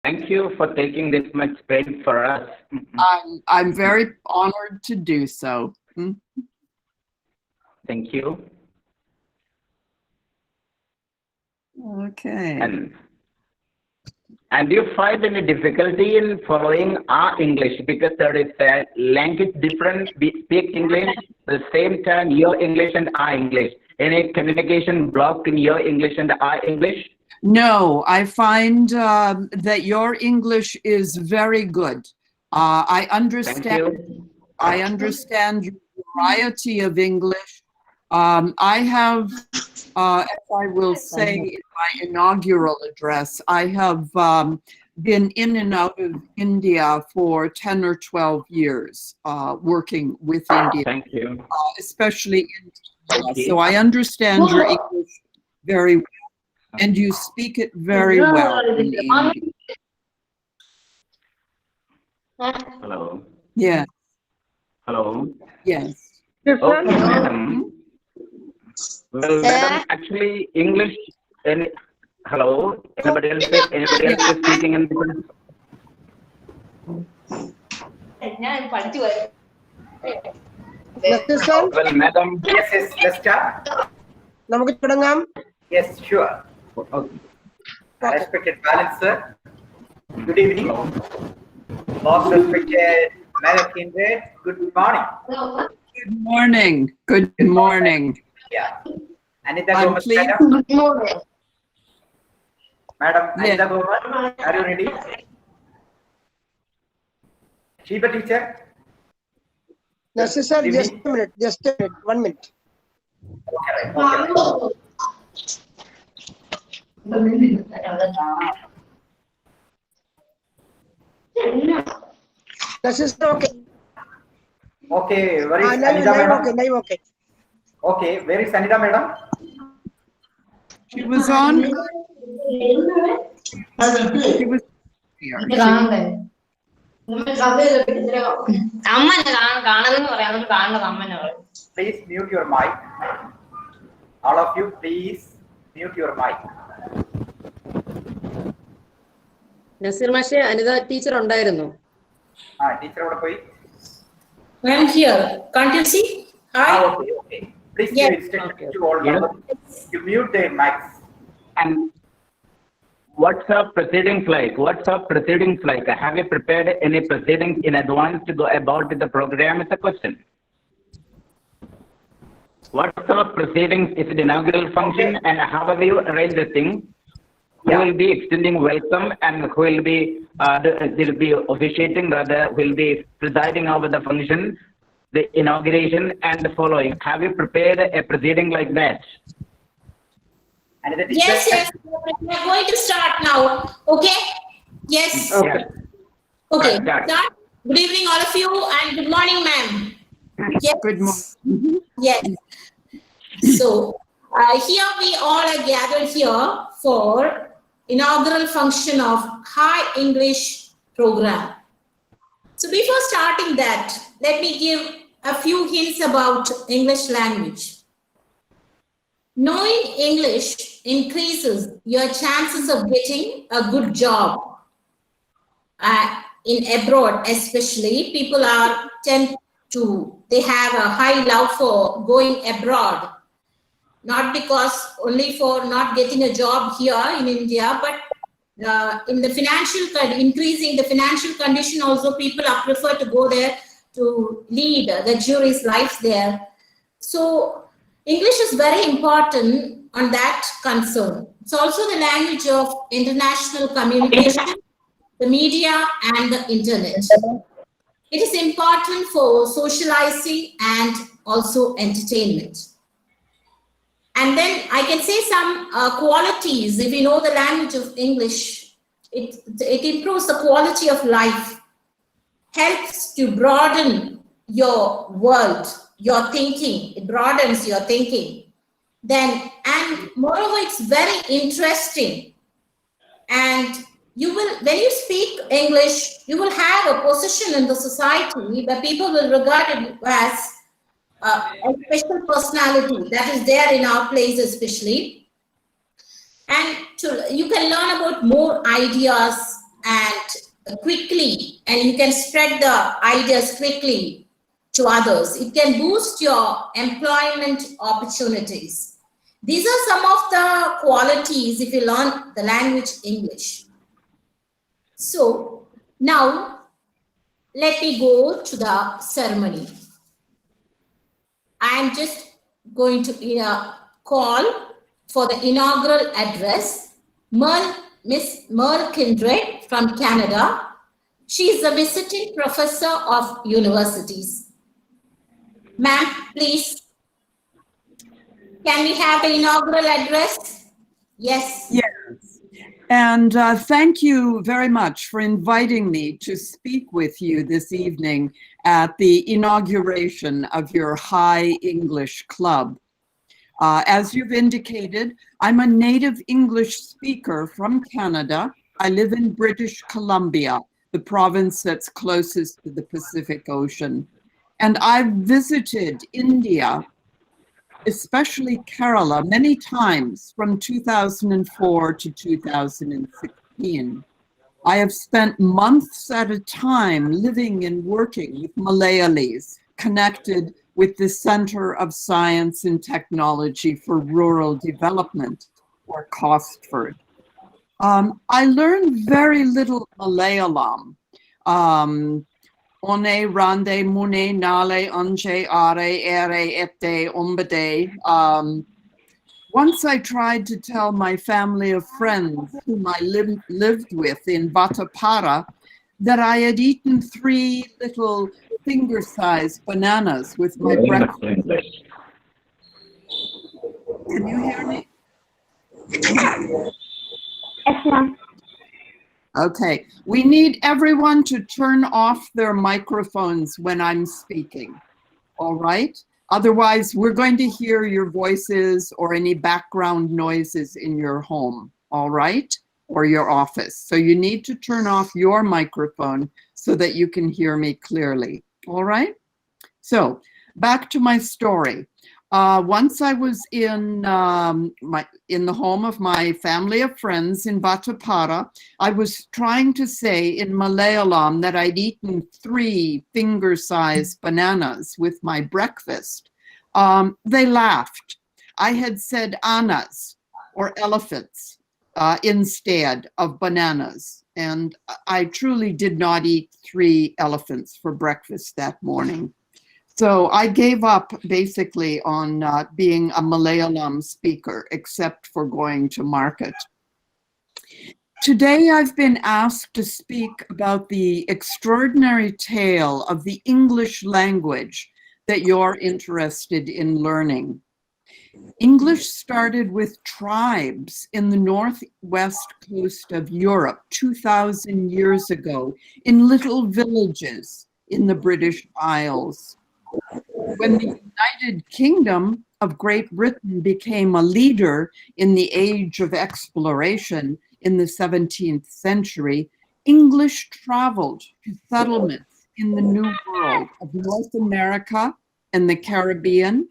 Thank you for taking this much credit for us. I'm very honored to do so. Thank you. Okay. And do you find any difficulty in following our English, because there is a language difference? We speak English at the same time, your English and our English. Any communication blocked in your English and our English? No, I find that your English is very good. I understand. Thank you. I understand your variety of English. I have, as I will say in my inaugural address, I have been in and out of India for 10 or 12 years, working with India. Thank you. Especially in India. So I understand your English very well, and you speak it very well in India. Hello. Yeah. Hello. Yes. Okay, madam. Well, madam, actually, English. Hello. Anybody else is speaking in English? Well, madam. Yes, let's start. Yes, sure. Okay. Respected balance, sir. Good evening. Most respected Madam Kindred, good morning. Good morning. Good morning. Yeah. Anita I'm Gomez, pleased. madam. Morning. Madam Yeah. Anita Gomez, are you ready? Shiba teacher? Yes, sir. Just a minute. Just a minute. 1 minute. Okay, right. Okay. Yes, sir. Okay. Okay, where is Now Anita madam? okay. Now okay. Okay, where is Anita madam? She was on. She was here. Please mute your mic. All of you, please mute your mic. Naseer മാഷെ Anitha teacher ഉണ്ടായിരുന്നു. Teacher over poi. I am here. Can't you see? Hi. Okay. Please Yes. give instruction to all members. You mute their mics. And what's our proceedings like? Have you prepared any proceedings in advance to go about the program? It's a question. What's our proceedings? Is it inaugural function? And how have you arranged the thing? Who will be extending welcome, and who will be officiating, rather, who will be presiding over the function, the inauguration, and the following? Have you prepared a proceeding like that? Another teacher? Yes. We are going to start now. Okay? Yes. Okay. Okay. Start. Start. Good evening, all of you, and good morning, ma'am. Yes. Good morning. Yes. So here we all are gathered here for inaugural function of High English program. So before starting that, let me give a few hints about English language. Knowing English increases your chances of getting a good job. In abroad, especially, people they have a high love for going abroad. Not because only for not getting a job here in India, but in the increasing the financial condition also, people are prefer to go there to lead the luxurious life there. So English is very important on that concern. It's also the language of international communication, the media, and the internet. It is important for socializing and also entertainment. And then I can say some qualities. If you know the language of English, it improves the quality of life, helps to broaden your world, your thinking. It broadens your thinking. Then, and moreover, it's very interesting. And you will, when you speak English, you will have a position in the society where people will regard it as a special personality that is there in our place, especially. And you can learn about more ideas and quickly, and you can spread the ideas quickly to others. It can boost your employment opportunities. These are some of the qualities if you learn the language English. So now let me go to the ceremony. I am just going to call for the inaugural address Miss Merle Kindred from Canada. She is a visiting professor of universities. Ma'am, please. Can we have the inaugural address? Yes. Yes. And thank you very much for inviting me to speak with you this evening at the inauguration of your High English Club. As you've indicated, I'm a native English speaker from Canada. I live in British Columbia, the province that's closest to the Pacific Ocean. And I've visited India, especially Kerala, many times from 2004 to 2016. I have spent months at a time living and working with Malayalis, connected with the Center of Science and Technology for Rural Development, or COSTFORD. I learned very little Malayalam. One, rande, mune, nale, anje, are, ere, ete, ombade. Once I tried to tell my family of friends whom I lived with in Vatapara that I had eaten 3 little finger-sized bananas with my breakfast. Can you hear me? Yes, ma'am. Okay, we need everyone to turn off their microphones when I'm speaking, all right? Otherwise, we're going to hear your voices or any background noises in your home, all right? Or your office. So you need to turn off your microphone so that you can hear me clearly, all right? So back to my story. Once I was in the home of my family of friends in Vatapara, I was trying to say in Malayalam that I'd eaten 3 finger-sized bananas with my breakfast. They laughed. I had said anas, or elephants, instead of bananas. And I truly did not eat 3 elephants for breakfast that morning. So I gave up basically on being a Malayalam speaker, except for going to market. Today I've been asked to speak about the extraordinary tale of the English language that you're interested in learning. English started with tribes in the northwest coast of Europe 2,000 years ago in little villages in the British Isles. When the United Kingdom of Great Britain became a leader in the age of exploration in the 17th century, English traveled to settlements in the New World of North America and the Caribbean.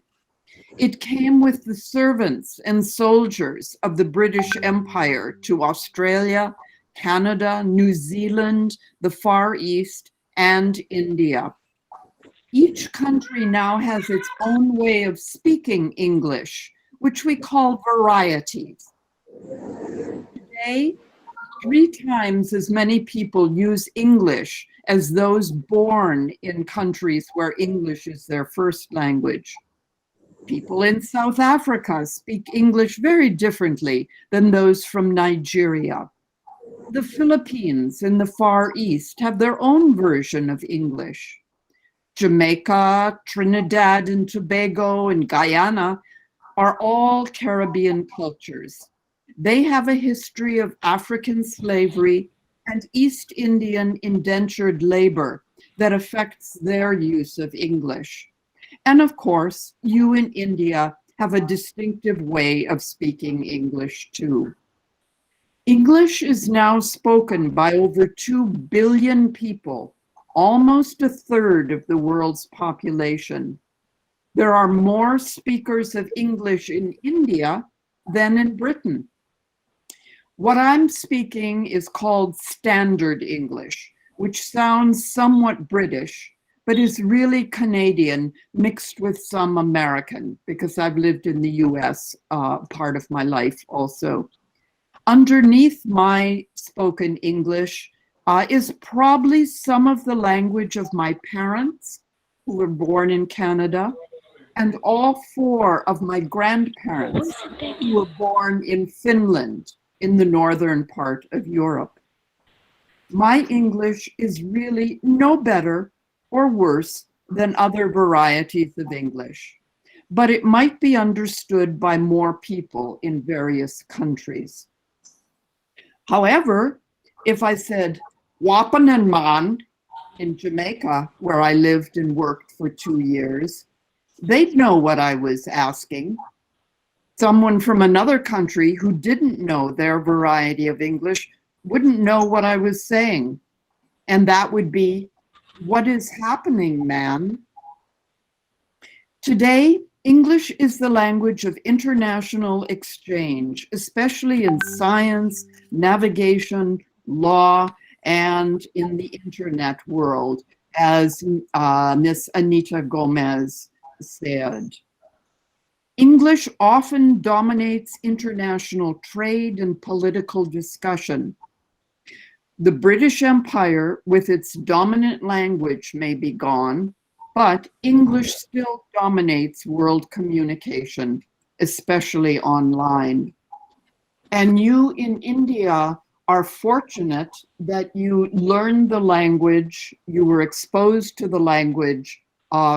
It came with the servants and soldiers of the British Empire to Australia, Canada, New Zealand, the Far East, and India. Each country now has its own way of speaking English, which we call varieties. Today, 3 times as many people use English as those born in countries where English is their first language. People in South Africa speak English very differently than those from Nigeria. The Philippines and the Far East have their own version of English. Jamaica, Trinidad and Tobago, and Guyana are all Caribbean cultures. They have a history of African slavery and East Indian indentured labor that affects their use of English. And of course, you in India have a distinctive way of speaking English too. English is now spoken by over 2 billion people, almost 1/3 of the world's population. There are more speakers of English in India than in Britain. What I'm speaking is called Standard English, which sounds somewhat British, but is really Canadian mixed with some American, because I've lived in the US part of my life also. Underneath my spoken English is probably some of the language of my parents, who were born in Canada, and all four of my grandparents, who were born in Finland, in the northern part of Europe. My English is really no better or worse than other varieties of English, but it might be understood by more people in various countries. However, if I said wapen and man in Jamaica, where I lived and worked for 2 years, they'd know what I was asking. Someone from another country who didn't know their variety of English wouldn't know what I was saying. And that would be, what is happening, man? Today, English is the language of international exchange, especially in science, navigation, law, and in the internet world, as Miss Anita Gomez said. English often dominates international trade and political discussion. The British Empire, with its dominant language, may be gone, but English still dominates world communication, especially online. And you in India are fortunate that you learned the language, you were exposed to the language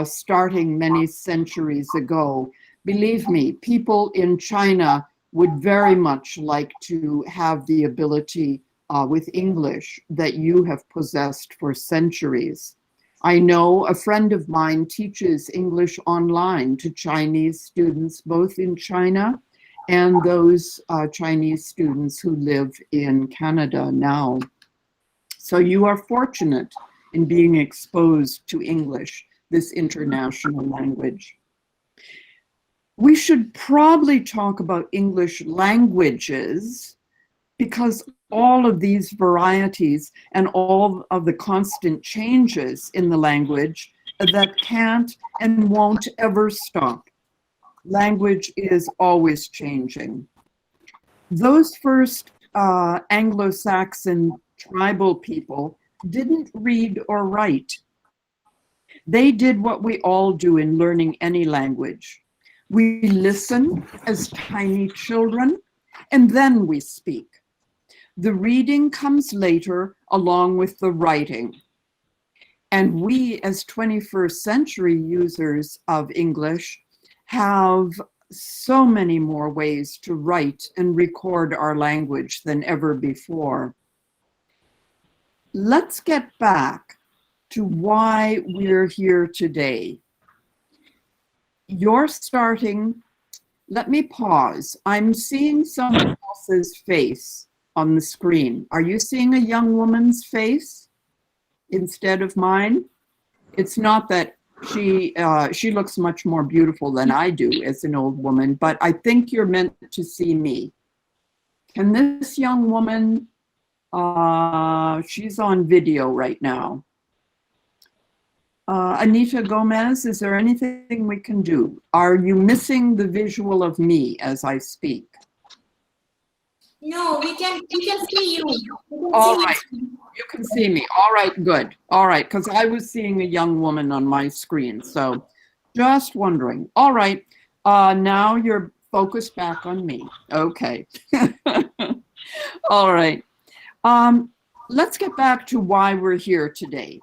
starting many centuries ago. Believe me, people in China would very much like to have the ability with English that you have possessed for centuries. I know a friend of mine teaches English online to Chinese students, both in China and those Chinese students who live in Canada now. So you are fortunate in being exposed to English, this international language. We should probably talk about English languages, because all of these varieties and all of the constant changes in the language that can't and won't ever stop. Language is always changing. Those first Anglo-Saxon tribal people didn't read or write. They did what we all do in learning any language. We listen as tiny children, and then we speak. The reading comes later along with the writing. And we, as 21st century users of English, have so many more ways to write and record our language than ever before. Let's get back to why we're here today. You're starting, let me pause. I'm seeing someone else's face on the screen. Are you seeing a young woman's face instead of mine? It's not that she looks much more beautiful than I do as an old woman, but I think you're meant to see me. Can this young woman, she's on video right now. Anita Gomez, is there anything we can do? Are you missing the visual of me as I speak? No, we can see you. All right, you can see me. All right, good. All right, because I was seeing a young woman on my screen, so just wondering. All right, now you're focused back on me. Okay. All right. Let's get back to why we're here today.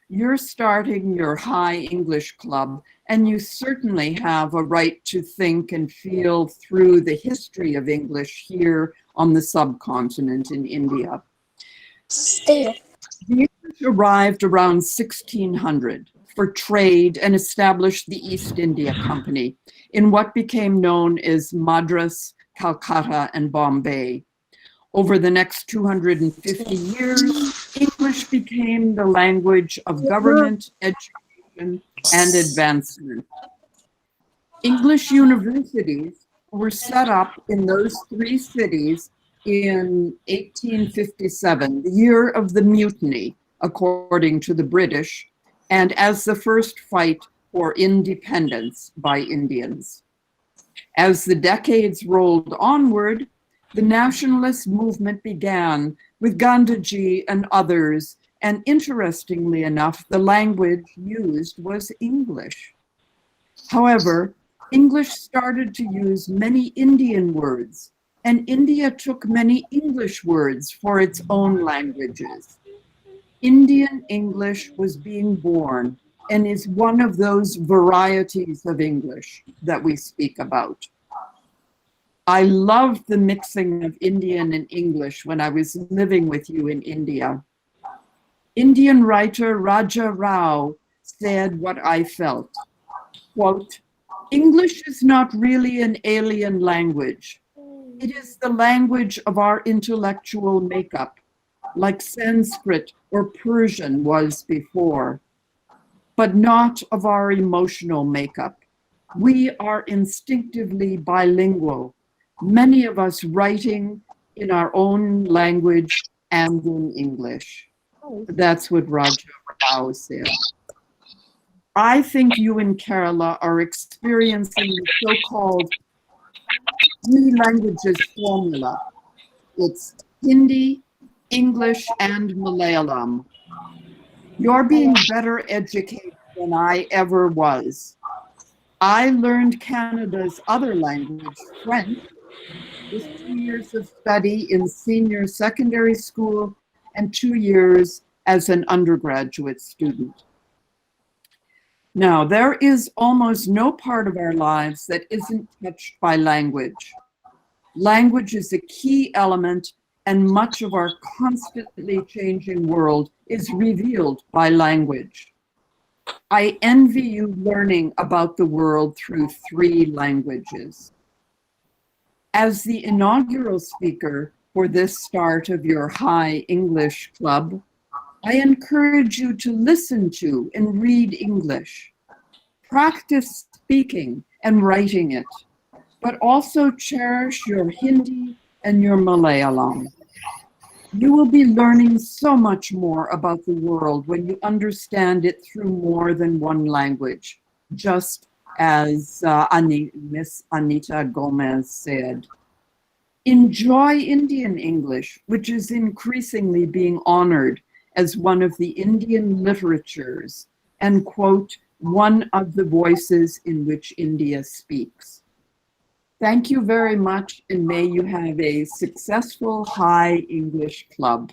You're starting your High English Club, and you certainly have a right to think and feel through the history of English here on the subcontinent in India. The English arrived around 1600 for trade and established the East India Company in what became known as Madras, Calcutta, and Bombay. Over the next 250 years, English became the language of government, education, and advancement. English universities were set up in those three cities in 1857, the year of the mutiny, according to the British, and as the first fight for independence by Indians. As the decades rolled onward, the nationalist movement began with Gandhiji and others, and interestingly enough, the language used was English. However, English started to use many Indian words, and India took many English words for its own languages. Indian English was being born and is one of those varieties of English that we speak about. I loved the mixing of Indian and English when I was living with you in India. Indian writer Raja Rao said what I felt, quote, "English is not really an alien language. It is the language of our intellectual makeup, like Sanskrit or Persian was before, but not of our emotional makeup. We are instinctively bilingual, many of us writing in our own language and in English." That's what Raja Rao said. I think you in Kerala are experiencing the so-called three languages formula. It's Hindi, English, and Malayalam. You're being better educated than I ever was. I learned Canada's other language, French, with 2 years of study in senior secondary school and 2 years as an undergraduate student. Now, there is almost no part of our lives that isn't touched by language. Language is a key element, and much of our constantly changing world is revealed by language. I envy you learning about the world through 3 languages. As the inaugural speaker for this start of your High English Club, I encourage you to listen to and read English. Practice speaking and writing it, but also cherish your Hindi and your Malayalam. You will be learning so much more about the world when you understand it through more than one language, just as Miss Anita Gomez said. Enjoy Indian English, which is increasingly being honored as one of the Indian literatures and, quote, one of the voices in which India speaks. Thank you very much, and may you have a successful High English Club.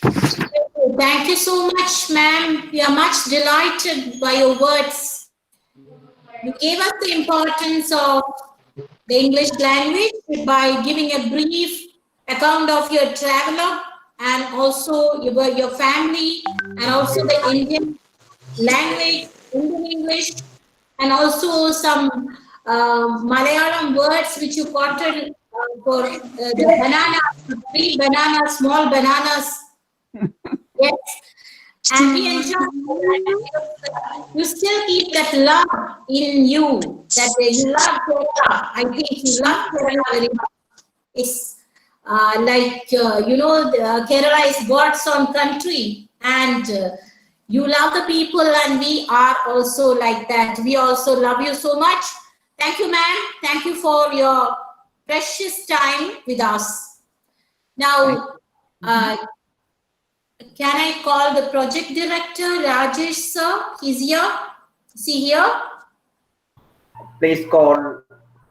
Thank you so much, ma'am. We are much delighted by your words. You gave us the importance of the English language by giving a brief account of your traveler and also your family and also the Indian language, Indian English, and also some Malayalam words which you quoted for the banana, 3 bananas, small bananas. Yes. And we enjoy that. You still keep that love in you, that you love Kerala. I think you love Kerala very much. It's Kerala is God's own country, and you love the people, and we are also like that. We also love you so much. Thank you, ma'am. Thank you for your precious time with us. Now, can I call the project director, Rajesh sir? He's here. Is he here? Please call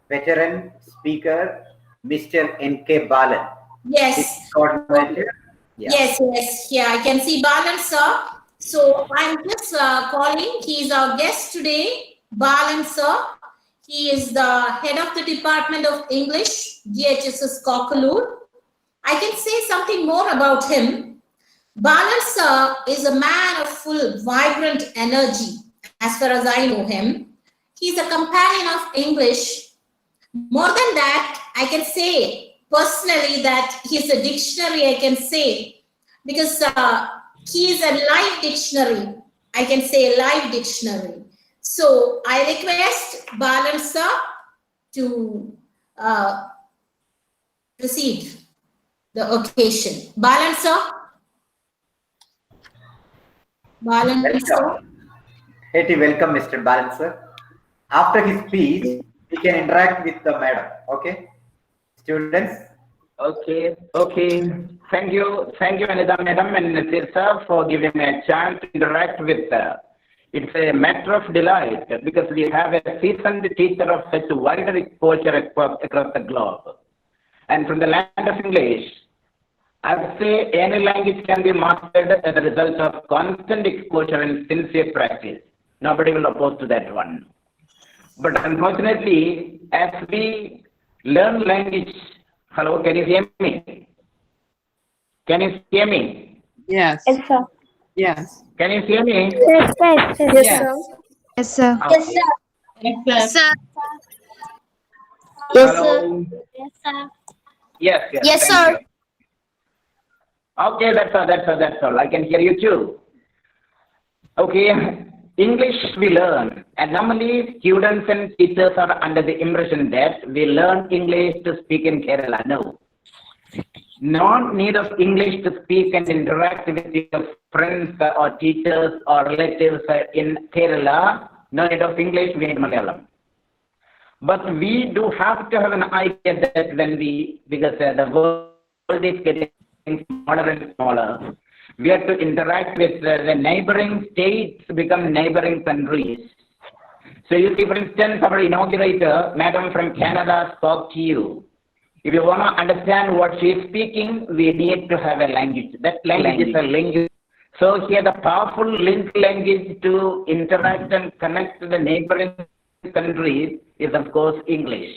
veteran speaker, Mr. N.K. Balan. Yes. Coordinator. Yeah. Yes. Yeah, I can see Balan sir. So I'm just calling. He's our guest today, Balan sir. He is the head of the Department of English, GHSS Kokkalur. I can say something more about him. Balan sir is a man of full, vibrant energy, as far as I know him. He's a companion of English. More than that, I can say personally that he's a dictionary, I can say, because he is a live dictionary. I can say a live dictionary. So I request Balan sir to proceed the occasion. Balan sir? Balan sir? Welcome. Hearty welcome, Mr. Balancer. After his speech, we can interact with the madam. Okay, students. Okay, okay. Thank you, Anita Madam and Nasir sir, for giving me a chance to interact with her. It's a matter of delight because we have a seasoned teacher of such wide exposure across the globe. And from the land of English, I would say any language can be mastered as a result of constant exposure and sincere practice. Nobody will oppose to that one. But unfortunately, as we learn language, hello, can you hear me? Can you hear me? Yes. Yes, sir. Yes. Can you hear me? Yes, sir. Yes, Yes. Yes, sir. Okay. Yes, sir. Hello. Yes, sir. Yes, yes. Yes, thank sir. you. Okay, that's all. I can hear you too. Okay, English we learn, and normally students and teachers are under the impression that we learn English to speak in Kerala. No. No need of English to speak and interact with your friends or teachers or relatives in Kerala. No need of English, we need Malayalam. But we do have to have an idea that because the world is getting smaller and smaller, we have to interact with the neighboring states, become neighboring countries. So you see, for instance, our inaugurator, Madam from Canada, spoke to you. If you want to understand what she is speaking, we need to have a language. That language is a language. So here the powerful link language to interact and connect to the neighboring countries is of course English.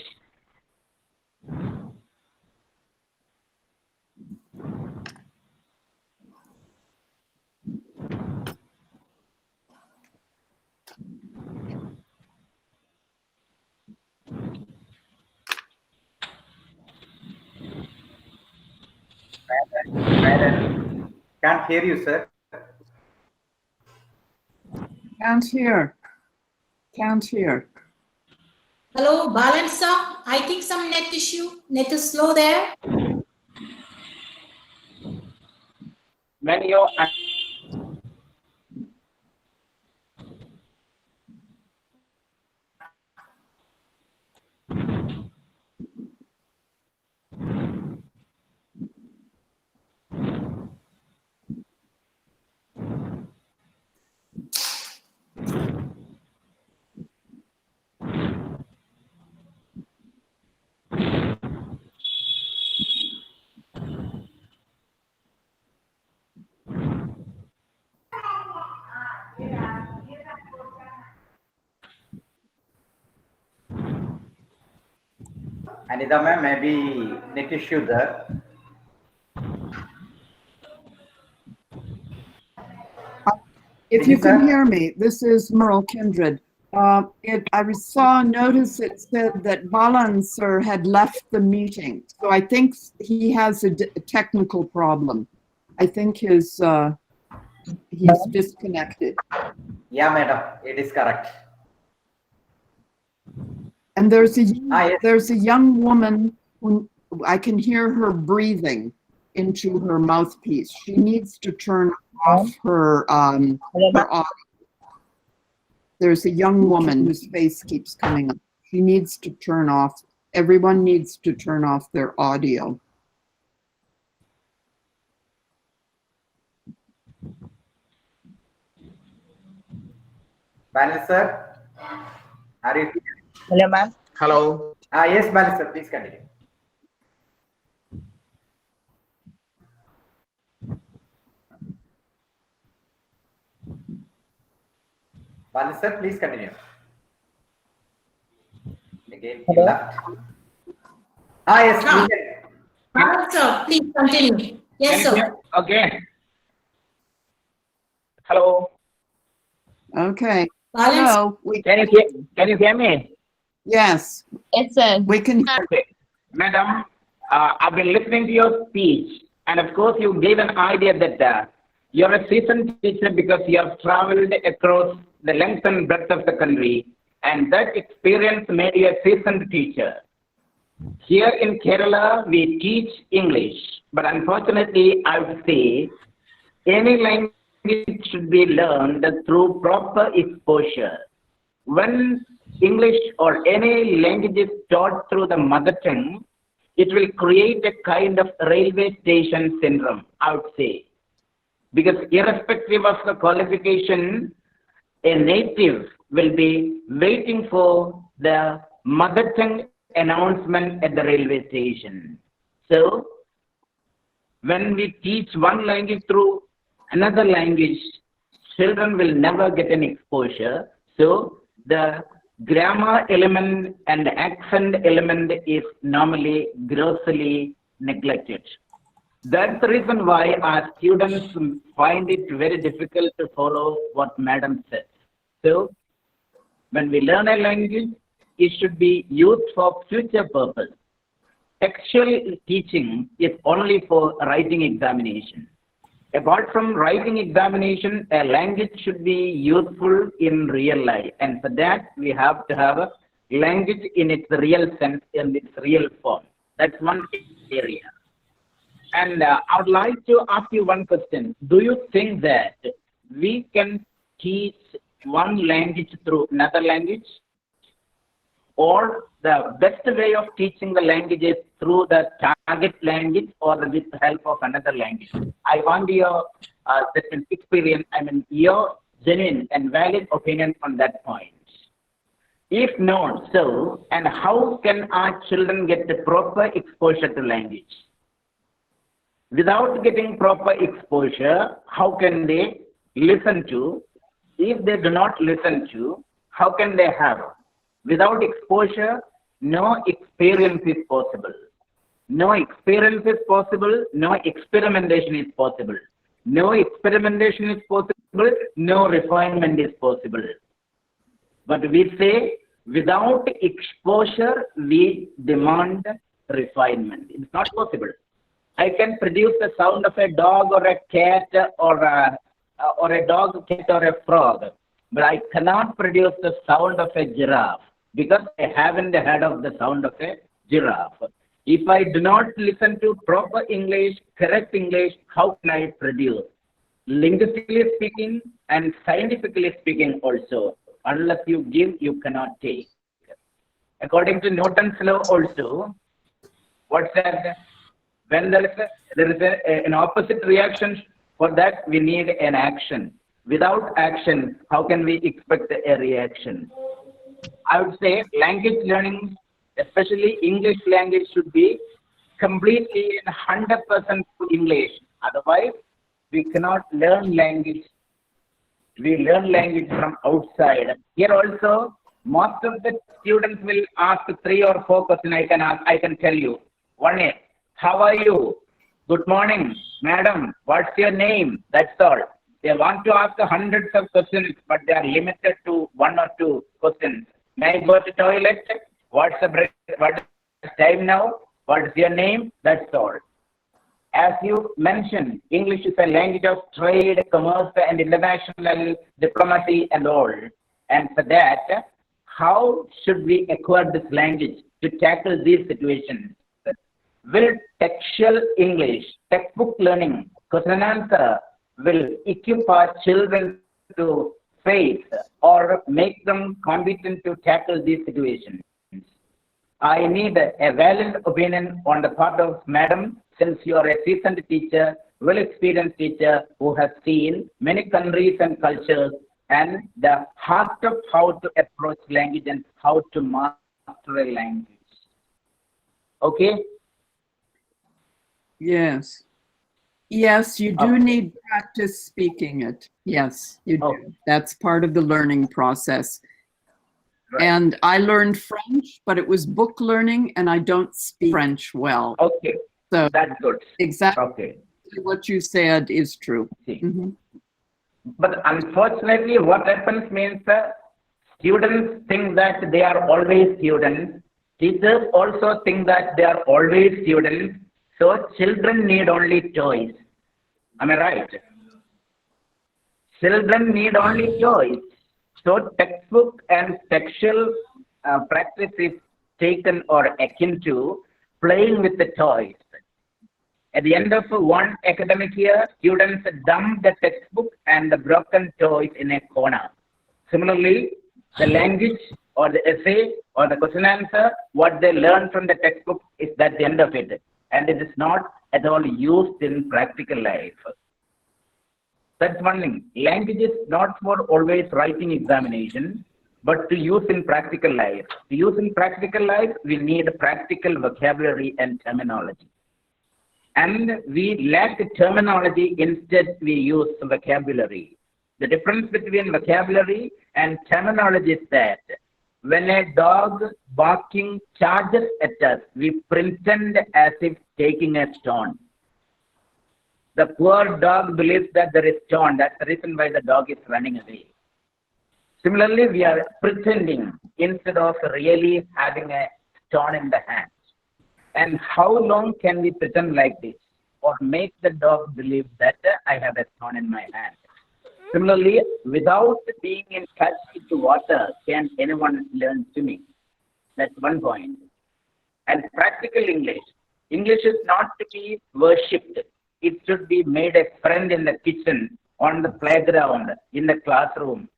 Madam, can't hear you, sir. Can't hear. Can't hear. Hello, Balan sir? I think some net issue. Net is slow there. When you Anita ma'am, maybe net issue there. If you can hear me, this is Merle Kindred. I saw a notice that said that Balan sir had left the meeting. So I think he has a technical problem. I think he's disconnected. Yeah, madam, it is correct. And there's Yes. a young woman who I can hear her breathing into her mouthpiece. She needs to turn off her audio. There's a young woman whose face keeps coming up. She needs to turn off. Everyone needs to turn off their audio. Balan sir, are you here? Hello, ma'am. hello. Yes, Balan sir, please continue. Balan sir, please continue. Again, he Hello? left. Yes, No. we can. Balan sir, please continue. Yes, Can you sir. hear- Okay. Hello. Okay. Balan sir. Hello. Can you hear me? Yes, Yes, sir. we can. Okay. Madam, I've been listening to your speech, and of course you gave an idea that you're a seasoned teacher because you have traveled across the length and breadth of the country, and that experience made you a seasoned teacher. Here in Kerala, we teach English, but unfortunately, I would say any language should be learned through proper exposure. When English or any language is taught through the mother tongue, it will create a kind of railway station syndrome, I would say. Because irrespective of the qualification, a native will be waiting for the mother tongue announcement at the railway station. So, when we teach one language through another language, children will never get an exposure. So, the grammar element and accent element is normally grossly neglected. That's the reason why our students find it very difficult to follow what madam says. So, when we learn a language, it should be used for future purpose. Textual teaching is only for writing examination. Apart from writing examination, a language should be useful in real life. And for that, we have to have a language in its real sense, in its real form. That's one area. And I would like to ask you one question. Do you think that we can teach one language through another language? Or the best way of teaching the language is through the target language or with the help of another language? I want your experience, your genuine and valid opinion on that point. If not so, and how can our children get the proper exposure to language? Without getting proper exposure, how can they listen to? If they do not listen to, how can they have? Without exposure, no experience is possible. No experience is possible, no experimentation is possible. No experimentation is possible, no refinement is possible. But we say, without exposure, we demand refinement. It's not possible. I can produce the sound of a dog or a cat or a dog, cat or a frog, but I cannot produce the sound of a giraffe because I haven't heard of the sound of a giraffe. If I do not listen to proper English, correct English, how can I produce? Linguistically speaking and scientifically speaking also, unless you give, you cannot take. According to Newton's law also, what's that? When there is an opposite reaction, for that we need an action. Without action, how can we expect a reaction? I would say language learning, especially English language, should be completely 100% English. Otherwise, we cannot learn language. We learn language from outside. Here also, most of the students will ask 3 or 4 questions. I can tell you. One is, how are you? Good morning, madam. What's your name? That's all. They want to ask hundreds of questions, but they are limited to 1 or 2 questions. May I go to toilet? What's the break? What is time now? What is your name? That's all. As you mentioned, English is a language of trade, commerce, and international diplomacy and all. And for that, how should we acquire this language to tackle these situations? Will textual English, textbook learning, question and answer will equip our children to face or make them competent to tackle these situations? I need a valid opinion on the part of madam, since you are a seasoned teacher, well-experienced teacher who has seen many countries and cultures and the heart of how to approach language and how to master a language. Okay? Yes. Yes, you do need practice speaking it. Yes, you do. That's part of the learning process. Right. And I learned French, but it was book learning and I don't speak French well. Okay, So that's good. exactly Okay. what you said is true. See. Mhm. But unfortunately, what happens means students think that they are always students. Teachers also think that they are always students. So children need only choice. Am I right? Children need only choice. So textbook and textual practice is taken or akin to playing with the toys. At the end of one academic year, students dump the textbook and the broken toys in a corner. Similarly, the language or the essay or the question answer, what they learn from the textbook is at the end of it. And it is not at all used in practical life. That's one thing. Language is not for always writing examination, but to use in practical life. To use in practical life, we need practical vocabulary and terminology. And we lack terminology, instead we use vocabulary. The difference between vocabulary and terminology is that when a dog barking charges at us, we pretend as if taking a stone. The poor dog believes that there is stone. That's the reason why the dog is running away. Similarly, we are pretending instead of really having a stone in the hand. And how long can we pretend like this or make the dog believe that I have a stone in my hand? Similarly, without being in touch with the water, can anyone learn swimming? That's one point. And practical English. English is not to be worshipped. It should be made a friend in the kitchen, on the playground, in the classroom.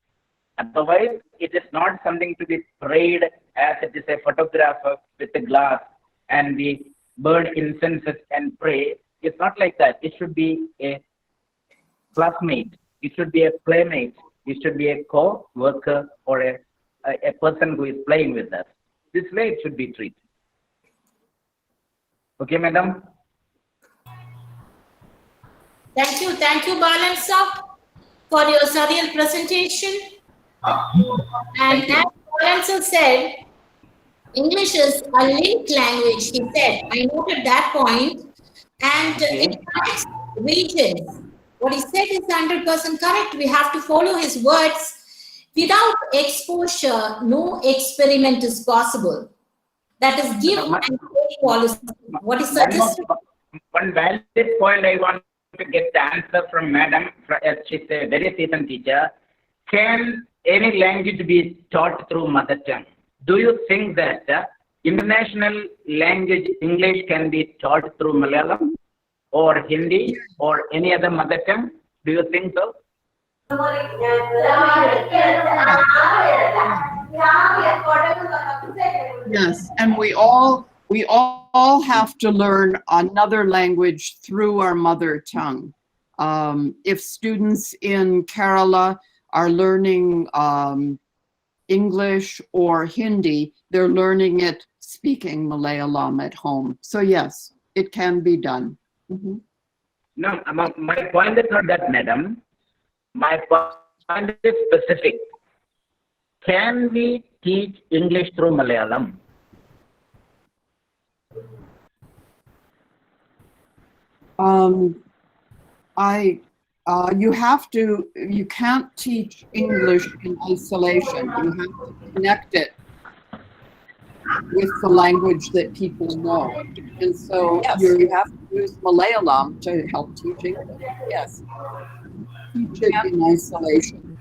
Otherwise, it is not something to be prayed as it is a photograph with a glass and we burn incense and pray. It's not like that. It should be a classmate. It should be a playmate. It should be a co-worker or a person who is playing with us. This way it should be treated. Okay, madam? Thank you, Balan sir, for your surreal presentation. And as Balan sir said, English is a linked language, he said. I noted that point. And it connects regions. What he said is 100% correct. We have to follow his words. Without exposure, no experiment is possible. That is give and take policy. What is suggested? One valid point I want to get the answer from madam. She's a very seasoned teacher. Can any language be taught through mother tongue? Do you think that international language English can be taught through Malayalam or Hindi or any other mother tongue? Do you think so? Yes, and we all have to learn another language through our mother tongue. If students in Kerala are learning English or Hindi, they're learning it speaking Malayalam at home. So yes, it can be done. Mm-hmm. No, my point is not that, madam. My point is specific. Can we teach English through Malayalam? You can't teach English in isolation. You have to connect it with the language that people know. And so Yes. you have to use Malayalam to help teach English. Yes. Teach it in isolation.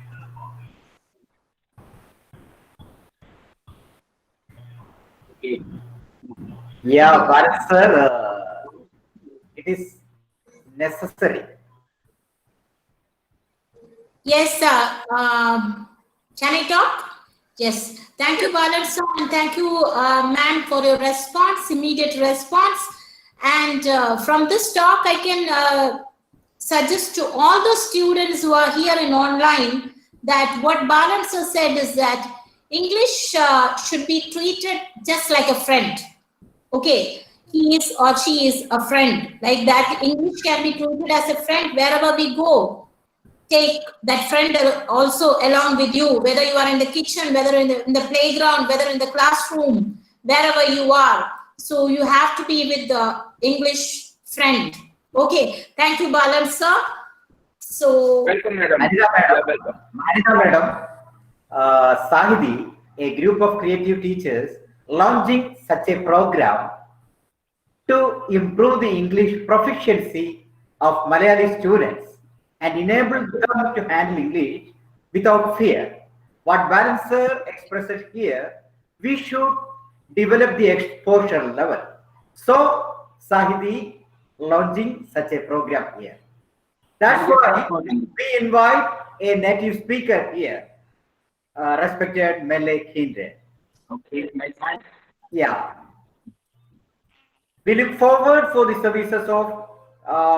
Okay. Yeah, but sir, it is necessary. Yes, sir. Can I talk? Yes. Thank you, Balan sir, and thank you, ma'am, for your response, immediate response. And from this talk, I can suggest to all the students who are here in online that what Balan sir said is that English should be treated just like a friend. Okay, he is or she is a friend. Like that, English can be treated as a friend wherever we go. Take that friend also along with you, whether you are in the kitchen, whether in the playground, whether in the classroom, wherever you are. So you have to be with the English friend. Okay, thank you, Balan sir. So Welcome, madam. Anita madam, SAHITHY, a group of creative teachers, launching such a program to improve the English proficiency of Malayali students and enable them to handle English without fear. What Balan sir expressed here, we should develop the exposure level. So Sahidhi launching such a program here. That's why we invite a native speaker here, respected Mele Hindre. Okay, my son. Yeah. We look forward for the services of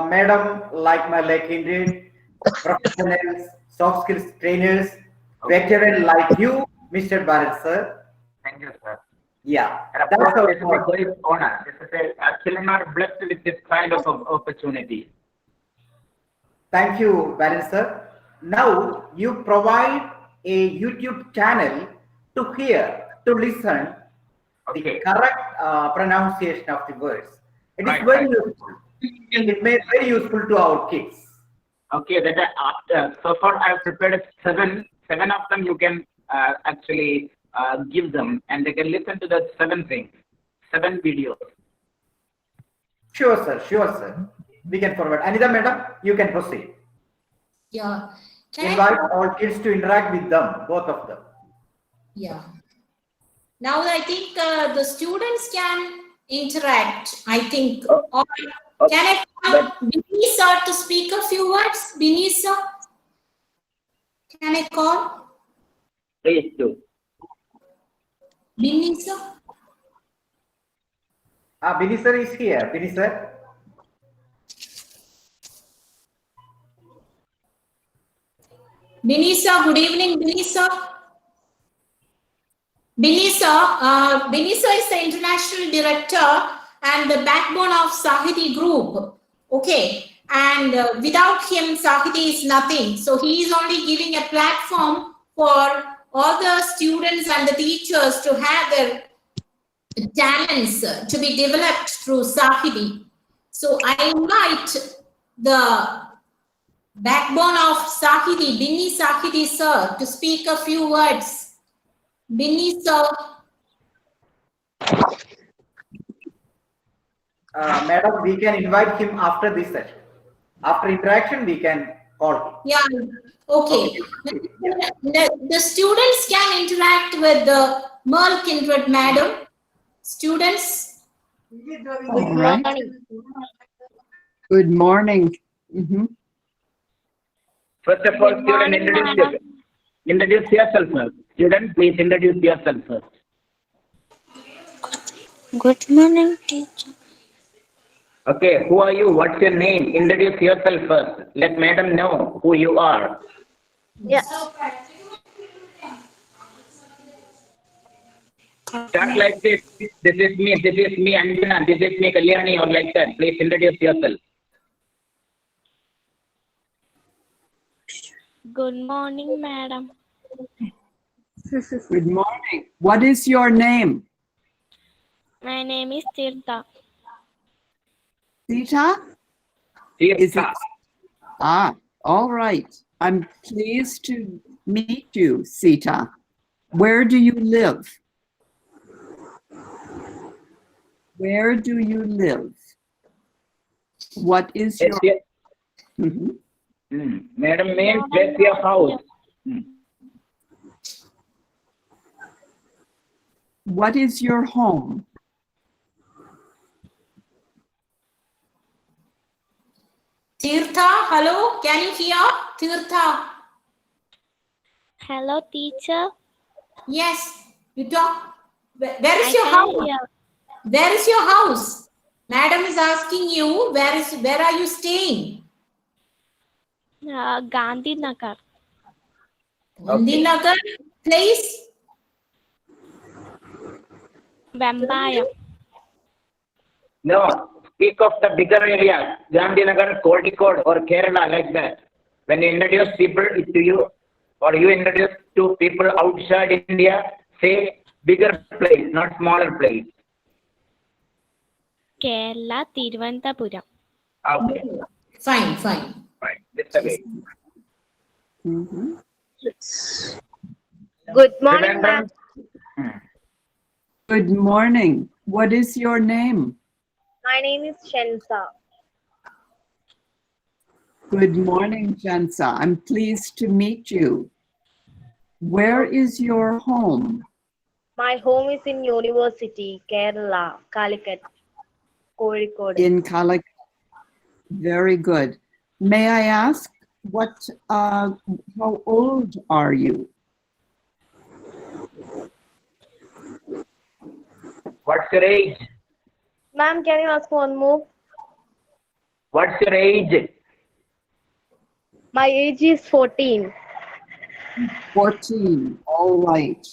Madam like Mele Hindre, professionals, soft skills trainers, veteran like you, Mr. Bharat sir. Thank you, sir. Yeah, And of that's course, our this is a great honor. This is actually not blessed with this kind of opportunity. Thank you, Bharat sir. Now you provide a YouTube channel to hear, to listen the Okay. correct pronunciation of the words. It is Right, very right. useful. It may be very useful to our kids. Okay, that after so far I've prepared seven. Seven of them you can actually give them, and they can listen to the 7 things, 7 videos. Sure, sir. Sure, sir. We can forward. Anita, madam, you can proceed. Yeah. Can I Invite all kids to interact with them, both of them. Yeah. Now I think the students can interact. I think. Or can I call Binny sir to speak a few words? Binny sir? Can I call? Please do. Binny sir? Binny sir is here. Binny sir. Binny sir, good evening, Binny sir. Binny sir is the international director and the backbone of SAHITHY group. Okay. And without him, SAHITHY is nothing. So he is only giving a platform for all the students and the teachers to have their talents to be developed through SAHITHY. So I invite the backbone of SAHITHY, Binny SAHITHY sir, to speak a few words. Binny sir. Madam, we can invite him after this session. After interaction, we can call him. Yeah, okay. The students can interact with the Merle Kindred madam. Students. All right. Good morning. Mhm. First of all, student, introduce yourself first. Student, please introduce yourself first. Good morning, teacher. Okay, who are you? What's your name? Introduce yourself first. Let madam know who you are. Yeah. Start like this. This is me, Anjana. This is me, Kalyani, or like that. Please introduce yourself. Good morning, madam. Good morning. What is your name? My name is Tirtha. Sita? Is it? Tirtha. All right. I'm pleased to meet you, Sita. Where do you live? Where do you live? What is your... Mhm. Madam name, where's your house? What is your home? Tirtha, hello, can you hear? Tirtha. Hello, teacher. Yes, you talk. Where is I your can house? hear. Where is your house? Madam is asking you, where are you staying? Gandhi Nagar. Gandhi Nagar place? Vampire. No, speak of the bigger area, Gandhinagar, Kozhikode, or Kerala, like that. When you introduce people to you, or you introduce to people outside India, say bigger place, not smaller place. Kerala, Thiruvananthapuram. Okay, Fine. right. This way. Mhm. Good morning, ma'am. Good morning. What is your name? My name is Shensa. Good morning, Jansa. I'm pleased to meet you. Where is your home? My home is in University, Kerala, Calicut, Kozhikode. In Calicut. Very good. May I ask how old are you? What's your age? Ma'am, can you ask one more? What's your age? My age is 14. 14. All right.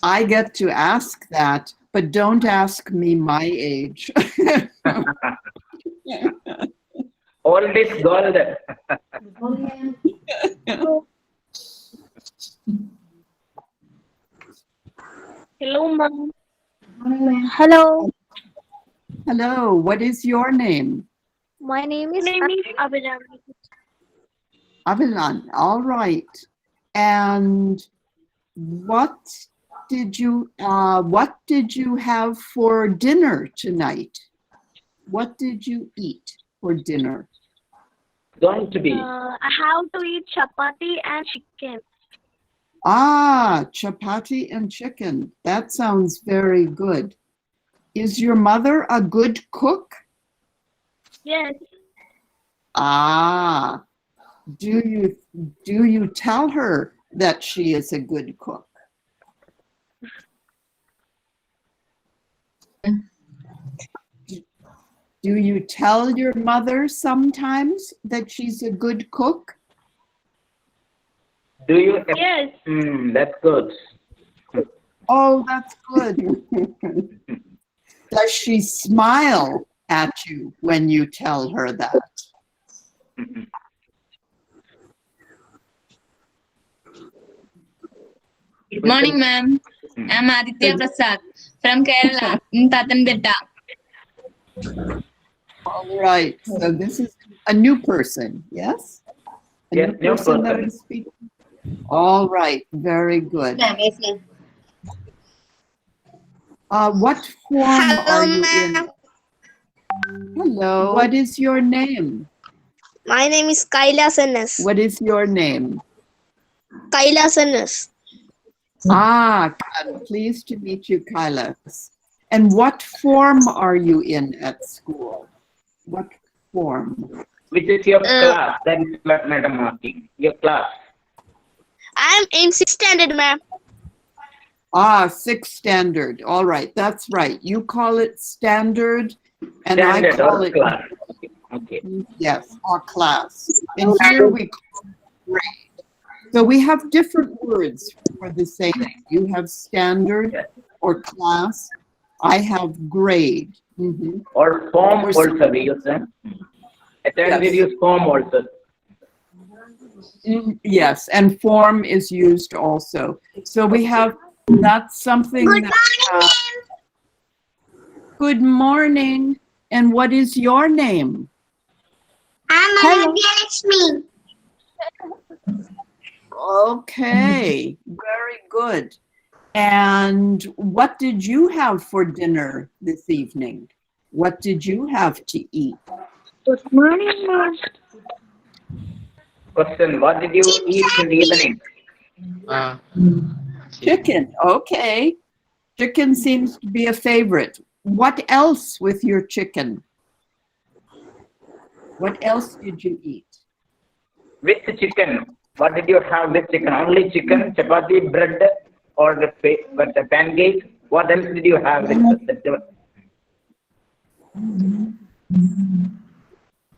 I get to ask that, but don't ask me my age. Old is gold. Hello, ma'am. Hello. Hello, what is your name? My name is Abhiram. Avilan. All right. And what did you have for dinner tonight? What did you eat for dinner? Going to be. I have to eat chapati and chicken. Ah, chapati and chicken. That sounds very good. Is your mother a good cook? Yes. Ah, do you tell her that she is a good cook? Do you tell your mother sometimes that she's a good cook? Do you? Yes. That's good. Oh, that's good. Does she smile at you when you tell her that? Good morning, ma'am. I'm Aditya Prasad from Kerala, in Pathanamthitta. All right. So this is a new person, yes? A Yes, new that person. is speaking. All right. Very good. Yes, ma'am. What form are you in? Hello. What is your name? My name is Kailasanas. What is your name? Kailasanas. Ah, I'm pleased to meet you, Kailas. And what form are you in at school? What form? Which is your class? That is what Madam asking. Your class. I'm in 6th standard, ma'am. Ah, 6th standard. All right, that's right. You call it standard, and Standard I call or it class. Okay. yes, or class. And here we call it grade. So we have different words for the same thing. You have standard or class. I have grade. Mhm. Or form Or also we use. At times we Yes. use form also. Yes, and form is used also. So we have, that's something that. Good morning. And what is your name? I'm Anandya. Okay, very good. And what did you have for dinner this evening? What did you have to eat? Good morning, ma'am. Question, what did you eat in the evening? Chicken, okay. Chicken seems to be a favorite. What else with your chicken? What else did you eat? With chicken. What did you have with chicken? Only chicken, chapati, bread, or the pancake? What else did you have with the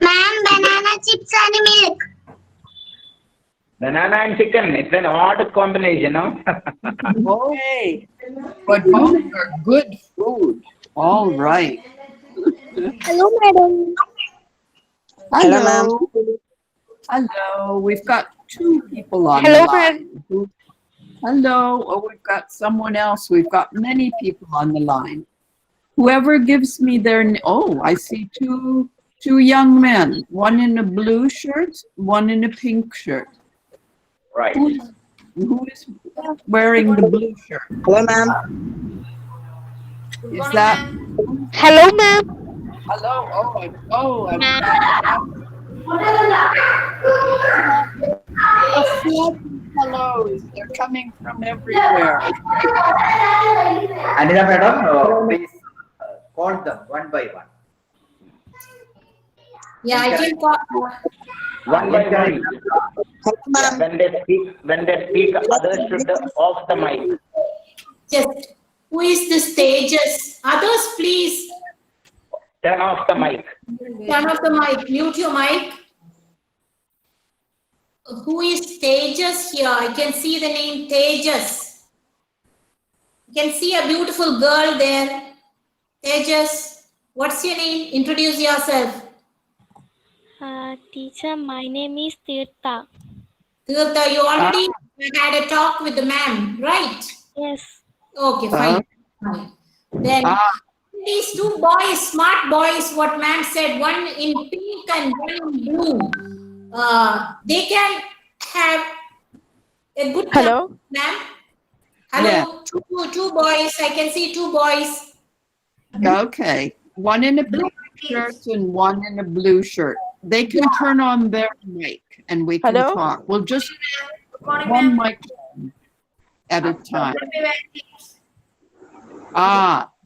Ma'am, banana chips and milk. banana and chicken? It's an odd combination, no? Okay, but both are good food. All right. Hello, madam. Hello. Hello. We've got two people on Hello, the line. Hello. Oh, we've got someone else. We've got many people on the line. Whoever gives me their, oh, I see two young men. One in a blue shirt, one in a pink shirt. Right. Who is wearing the blue shirt? Hello, ma'am. Is that? Hello, ma'am. Hello. A hellos. They're coming from everywhere. Anita madam, please call them one by one. Yeah, I can call. One by one. When they speak, others should off the mic. Just, who is the stages? Others, please. Turn off the mic. Turn off the mic. Mute your mic. Who is Tejas here? I can see the name Tejas. You can see a beautiful girl there. Tejas, what's your name? Introduce yourself. Teacher, my name is Tirtha. Tirtha, you already had a talk with the ma'am, right? Yes. Okay, fine. Fine. Then these two boys, smart boys, what ma'am said, one in pink and one in blue. They can have a good Hello? ma'am. Hello, Yeah. two boys. I can see two boys. Okay. One in a blue shirt and one in a blue shirt. They can turn on their mic and we can Hello? talk. We'll just one mic at a time.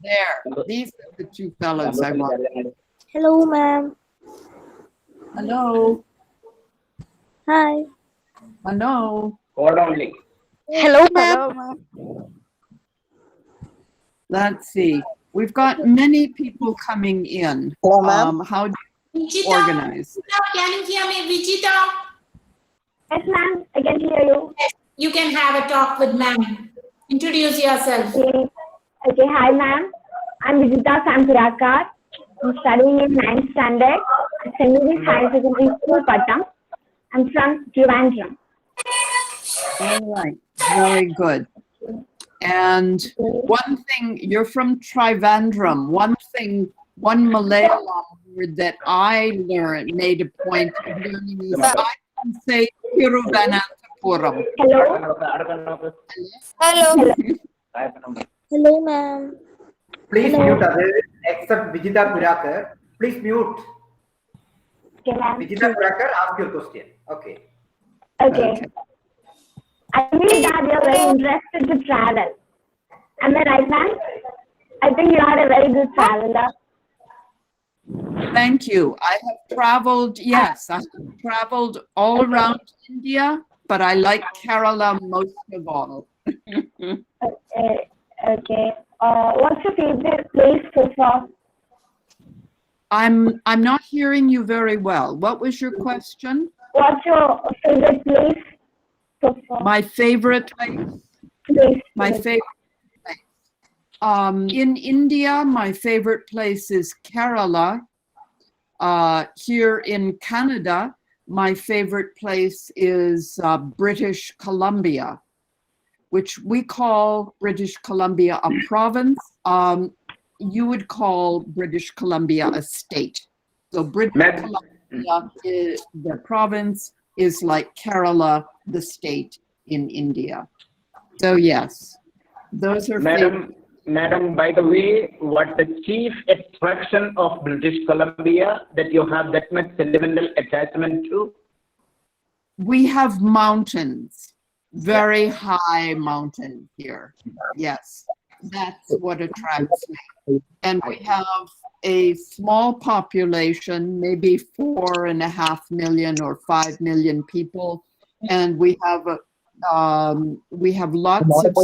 There. These are the two fellows I want. Hello, ma'am. Hello. Hi. Hello. Hold only. Hello, ma'am. Let's see. We've got many people coming in. Hello, ma'am. How do you Vijita, organize? can you hear me, Vijita? Yes, ma'am. I can hear you. You can have a talk with ma'am. Introduce yourself. Okay, hi, ma'am. I'm Vijita Sampurakar. I'm studying in 9th standard at St. Mary's Higher Secondary School, Pattam. I'm from Trivandrum. All right. Very good. And one thing, you're from Trivandrum. One Malayalam word that I made a point of learning is I can say Thiruvananthapuram. Hello. Hello. Hello, ma'am. Please Hello. mute others except Vijita Purakar. Please mute. Okay, ma'am. Vijita Purakar, ask your question. Okay. Okay. I believe that you're very interested to travel. Am I right, ma'am? I think you are a very good traveler. Thank you. I have traveled, yes, I have traveled all around India, but I like Kerala most of all. Okay. What's your favorite place so far? I'm not hearing you very well. What was your question? What's your favorite place so far? My favorite place? My favorite place. In India, my favorite place is Kerala. Here in Canada, my favorite place is British Columbia, which we call British Columbia a province. You would call British Columbia a state. So British Columbia, the province, is like Kerala, the state in India. So yes, those are Madam, by the way, what the chief attraction of British Columbia that you have that much sentimental attachment to? We have mountains, very high mountains here. Yes, that's what attracts me. And we have a small population, maybe 4.5 million or 5 million people, and we have lots of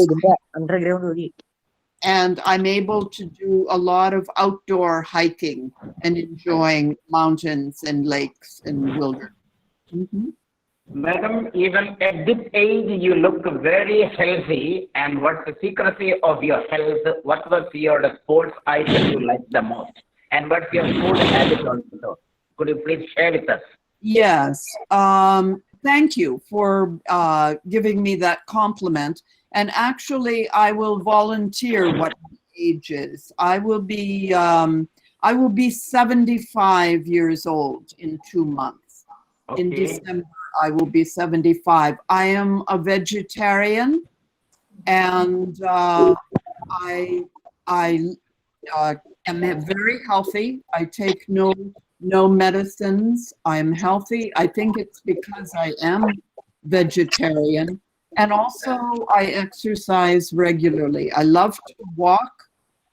and I'm able to do a lot of outdoor hiking and enjoying mountains and lakes and wilderness. Madam, even at this age, you look very healthy. And what's the secrecy of your health? What was your sports item you like the most? And what's your food habit also? Could you please share with us? Yes. Thank you for giving me that compliment. And actually, I will volunteer what my age is. I will be 75 years old in 2 months. Okay. In December, I will be 75. I am a vegetarian, and I am very healthy. I take no medicines. I am healthy. I think it's because I am vegetarian. And also I exercise regularly. I love to walk,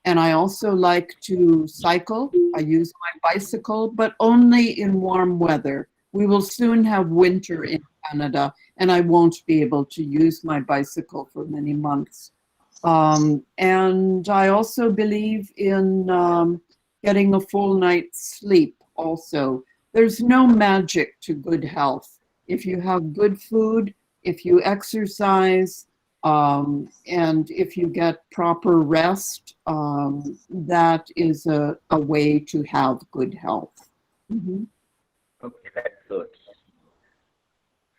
and I also like to cycle. I use my bicycle, but only in warm weather. We will soon have winter in Canada, and I won't be able to use my bicycle for many months. And I also believe in getting a full night's sleep also. There's no magic to good health. If you have good food, if you exercise, and if you get proper rest, that is a way to have good health. Mhm. Okay, that's good.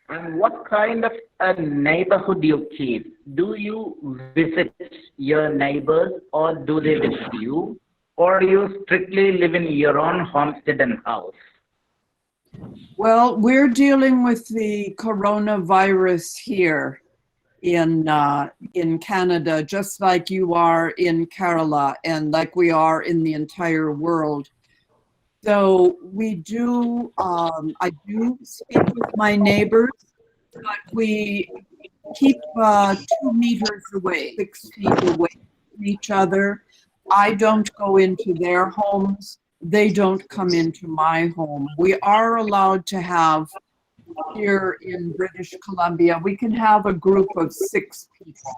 And what kind of a neighborhood you keep? Do you visit your neighbors, or do they visit you? Or you strictly live in your own homestead and house? Well, we're dealing with the coronavirus here in Canada, just like you are in Kerala and like we are in the entire world. So we do, I do speak with my neighbors, but we keep 2 meters away, 6 feet away from each other. I don't go into their homes. They don't come into my home. We are allowed to have, here in British Columbia, we can have a group of 6 people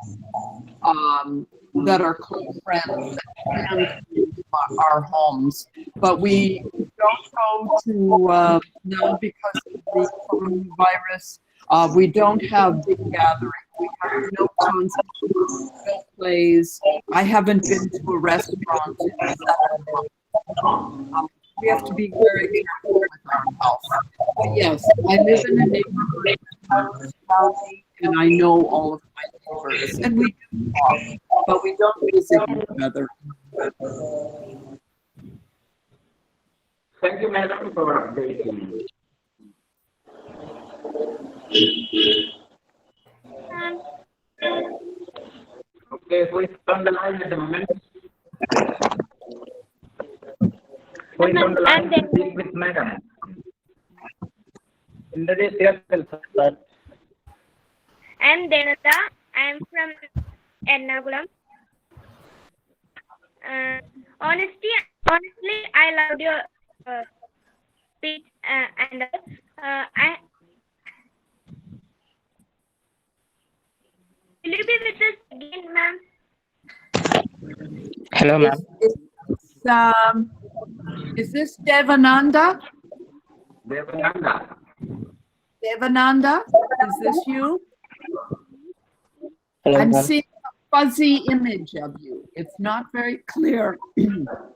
that are close friends that can come into our homes. But we don't go to, now because of the coronavirus, we don't have big gatherings. We have no concerts, no plays. I haven't been to a restaurant in 7 months. We have to be very careful with our health. But yes, I live in a neighborhood and I know all of my neighbors. And we do talk, but we don't visit each other. Thank you, madam, for updating. Okay, who is on the line at the moment? Who is on the line to speak with madam? Introduce yourself, sir. I'm Denata. I'm from Ernakulam. Honestly, I loved your speech, and I. Will you be with us again, ma'am? Hello, ma'am. Is this Devananda? Devananda. Devananda, is this you? Hello, I'm ma'am. seeing a fuzzy image of you. It's not very clear.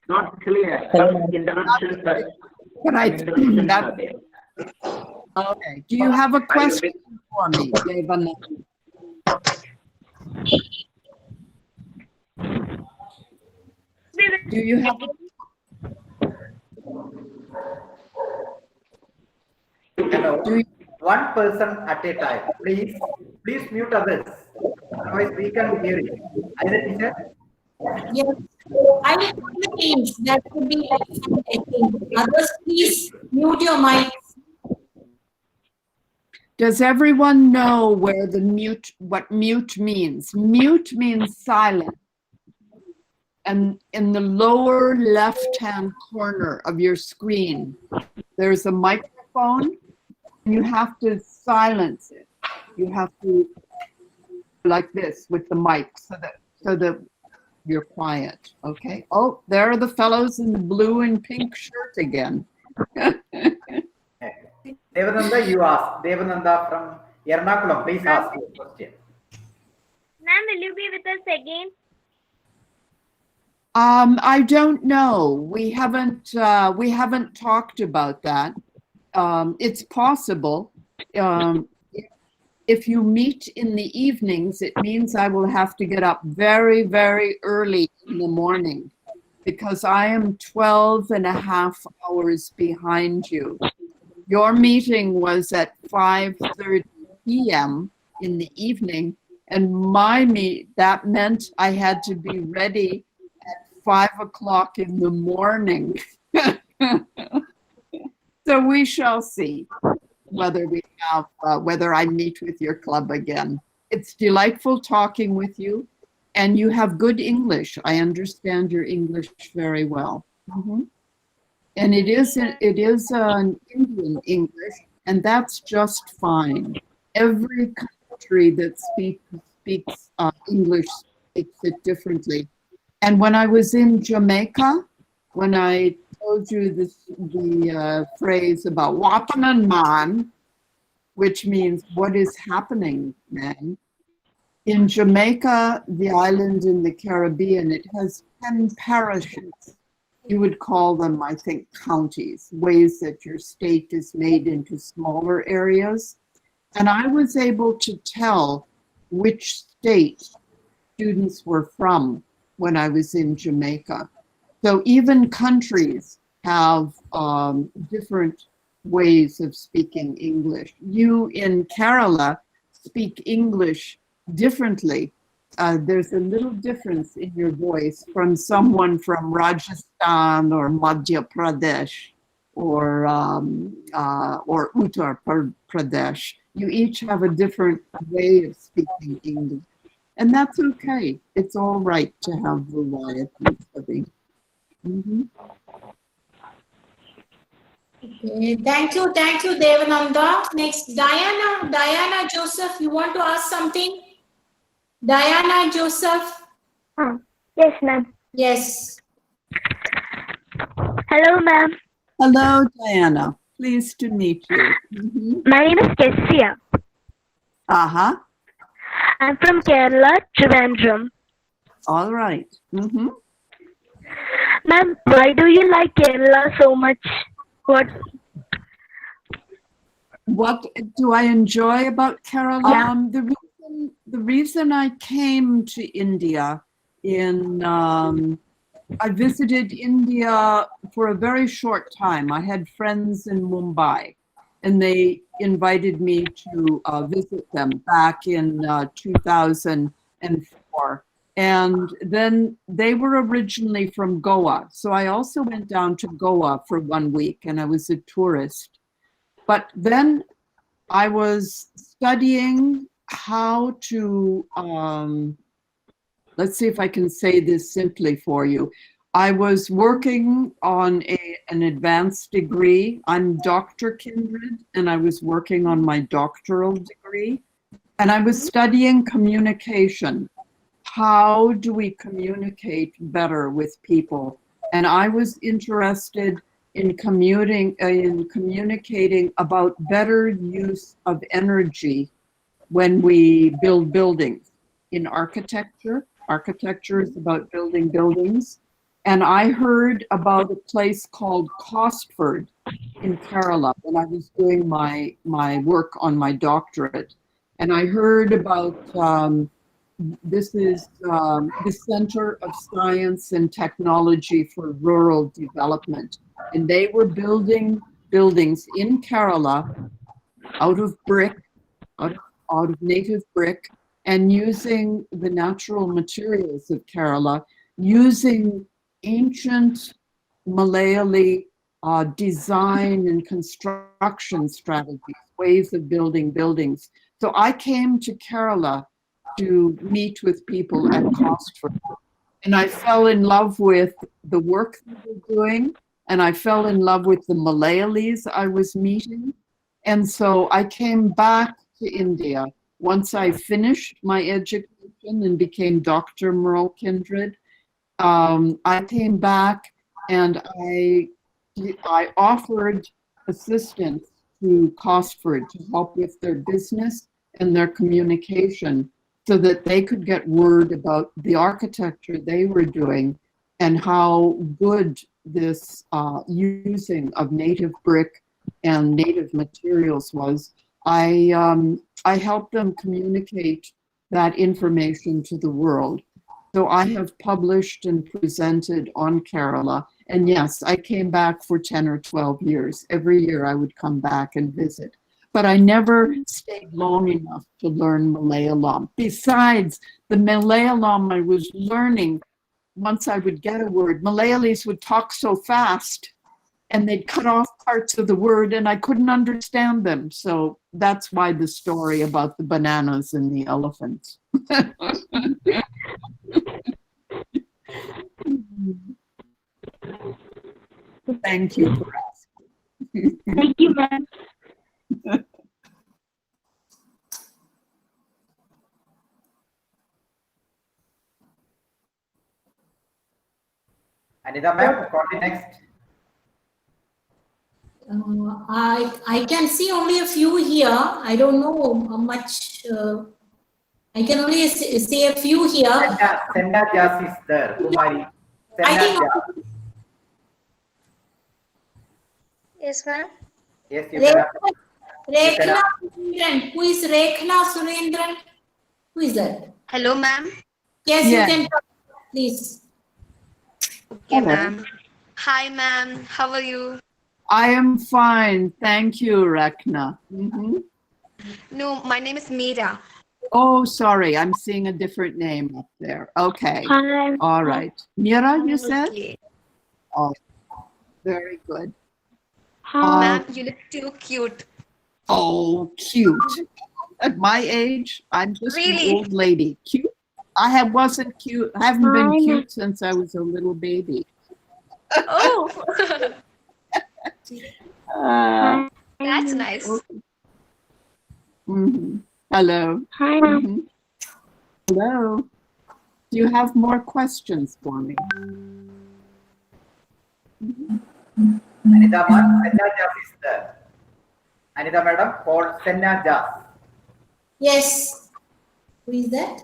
Not clear. Some interruptions. But okay. Do you have a question for me, Devananda? Do you have Hello. One person at a time. Please mute others. Otherwise, we can hear you. Either teacher? Yes, I will change. That would be like, I think. Others, please mute your mic. Does everyone know where the what mute means? Mute means silent. And in the lower left-hand corner of your screen, there's a microphone. And you have to silence it. You have to, like this, with the mic, so that you're quiet. Okay. Oh, there are the fellows in the blue and pink shirt again. Devananda, you ask. Devananda from Ernakulam, please ask your question. Ma'am, will you be with us again? I don't know. We haven't talked about that. It's possible. If you meet in the evenings, it means I will have to get up very, very early in the morning because I am 12 and a half hours behind you. Your meeting was at 5:30 p.m. in the evening, and that meant I had to be ready at 5 o'clock in the morning. So we shall see whether we have whether I meet with your club again. It's delightful talking with you, and you have good English. I understand your English very well. And it is an Indian English, and that's just fine. Every country that speaks English speaks it differently. And when I was in Jamaica, when I told you the phrase about Wapanan Man, which means what is happening, man. In Jamaica, the island in the Caribbean, it has 10 parishes. You would call them, I think, counties, ways that your state is made into smaller areas. And I was able to tell which state students were from when I was in Jamaica. So even countries have different ways of speaking English. You in Kerala speak English differently. There's a little difference in your voice from someone from Rajasthan or Madhya Pradesh or Uttar Pradesh. You each have a different way of speaking English. And that's okay. It's all right to have varieties of English. Okay, thank you, Devananda. Next, Diana Joseph, you want to ask something? Diana Joseph. Yes, ma'am. Yes. Hello, ma'am. Hello, Diana. Pleased to meet you. My name is Kessia. I'm from Kerala, Trivandrum. All right. Ma'am, why do you like Kerala so much? What do I enjoy about Kerala? Yeah. The reason I came to India I visited India for a very short time. I had friends in Mumbai, and they invited me to visit them back in 2004. And then they were originally from Goa. So I also went down to Goa for 1 week, and I was a tourist. But then I was studying how to, let's see if I can say this simply for you. I was working on an advanced degree. I'm Dr. Kindred, and I was working on my doctoral degree. And I was studying communication. How do we communicate better with people? And I was interested in communicating about better use of energy when we build buildings. In architecture is about building buildings. And I heard about a place called Costford in Kerala when I was doing my work on my doctorate. And I heard about this is the Center of Science and Technology for Rural Development. And they were building buildings in Kerala out of brick, out of native brick, and using the natural materials of Kerala, using ancient Malayali design and construction strategies, ways of building buildings. So I came to Kerala to meet with people at Costford, and I fell in love with the work they were doing, and I fell in love with the Malayalis I was meeting. And so I came back to India. Once I finished my education and became Dr. Merle Kindred, I came back and I offered assistance to Costford to help with their business and their communication so that they could get word about the architecture they were doing and how good this using of native brick and native materials was. I helped them communicate that information to the world. So I have published and presented on Kerala. And yes, I came back for 10 or 12 years. Every year I would come back and visit. But I never stayed long enough to learn Malayalam. Besides, the Malayalam I was learning, once I would get a word, Malayalis would talk so fast and they'd cut off parts of the word and I couldn't understand them. So that's why the story about the bananas and the elephants. Thank you for asking. Thank you, ma'am. Anita ma'am, call the next. I can see only a few here. I don't know how much. I can only see a few here. Senda Jas is there. Kumari. I think. Yes, ma'am. Yes, you can. Rekhna Surendran. Who is Rekhna Surendran? Who is that? Hello, ma'am. Yes, you can talk, please. Okay, ma'am. Hi, ma'am. How are you? I am fine. Thank you, Rekhna. No, my name is Meera. Oh, sorry. I'm seeing a different name up there. Okay. Hi. All right. Mira, you said? Okay. Oh, very good. Hi. Ma'am, you look too cute. Oh, cute. At my age, I'm just Really? an old lady. Cute? I haven't been Hi. cute since I was a little baby. Oh, That's that's nice. Hello. Hi, ma'am. Hello. Do you have more questions for me? Anita ma'am, Senda Jas is there. Anita madam, call Senda Jas. Yes. Who is that?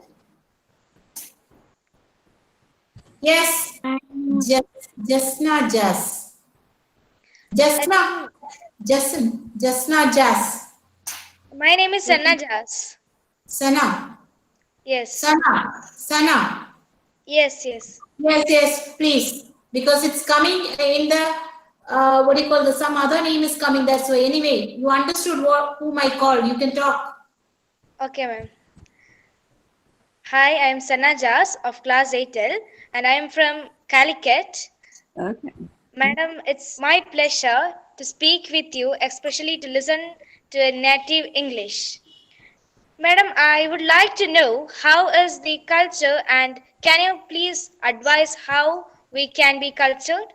Yes. Jasna Jas. Jasna. Jasna Jas. My name is Sanna Jas. Sana. Yes. Sana. Yes. Yes, please. Because it's coming in the, what do you call some other name is coming, that's why. Anyway, you understood whom I called. You can talk. Okay, ma'am. Hi, I am Sanna Jas of class 8L and I am from Calicut. Okay. Madam, it's my pleasure to speak with you, especially to listen to a native English. Madam, I would like to know how is the culture and can you please advise how we can be cultured?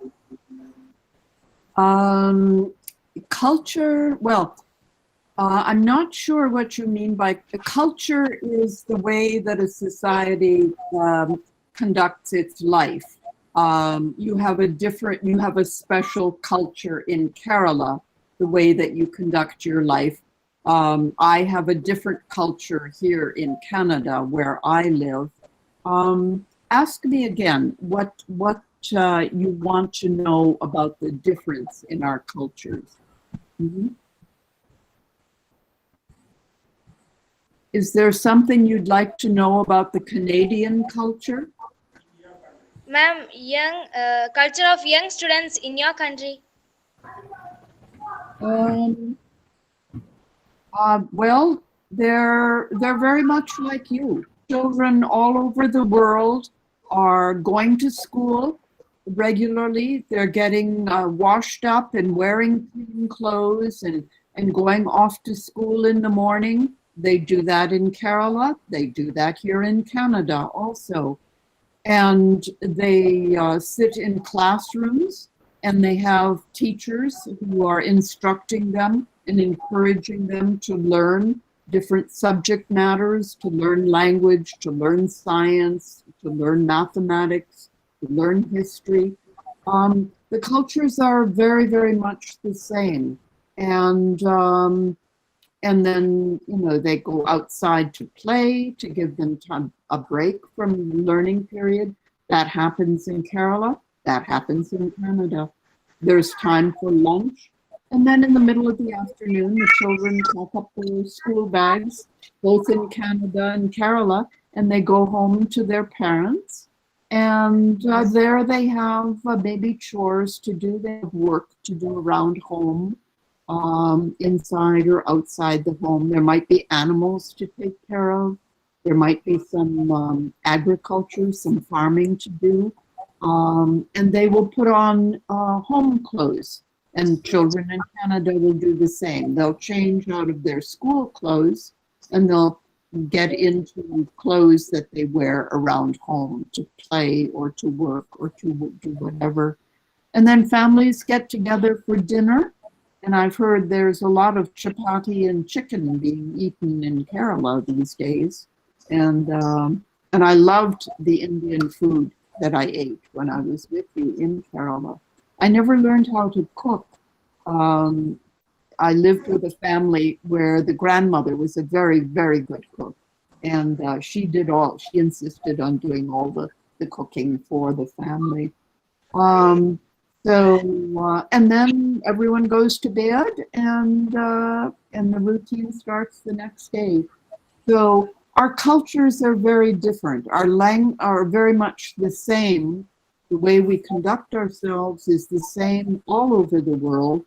Culture, well, I'm not sure what you mean by culture is the way that a society conducts its life. You have a special culture in Kerala, the way that you conduct your life. I have a different culture here in Canada where I live. Ask me again what you want to know about the difference in our cultures. Is there something you'd like to know about the Canadian culture? Ma'am, culture of young students in your country. Well, they're very much like you. Children all over the world are going to school regularly. They're getting washed up and wearing clean clothes and going off to school in the morning. They do that in Kerala. They do that here in Canada also. And they sit in classrooms and they have teachers who are instructing them and encouraging them to learn different subject matters, to learn language, to learn science, to learn mathematics, to learn history. The cultures are very, very much the same. And then, they go outside to play, to give them time, a break from learning period. That happens in Kerala. That happens in Canada. There's time for lunch. And then in the middle of the afternoon, the children pack up their school bags, both in Canada and Kerala, and they go home to their parents. And there they have maybe chores to do. They have work to do around home. Inside or outside the home. There might be animals to take care of. There might be some agriculture, some farming to do. And they will put on home clothes. And children in Canada will do the same. They'll change out of their school clothes and they'll get into clothes that they wear around home to play or to work or to do whatever. And then families get together for dinner. And I've heard there's a lot of chapati and chicken being eaten in Kerala these days. And I loved the Indian food that I ate when I was with you in Kerala. I never learned how to cook. I lived with a family where the grandmother was a very, very good cook. And she insisted on doing all the cooking for the family. And then everyone goes to bed and the routine starts the next day. So our cultures are very different. Our are very much the same. The way we conduct ourselves is the same all over the world,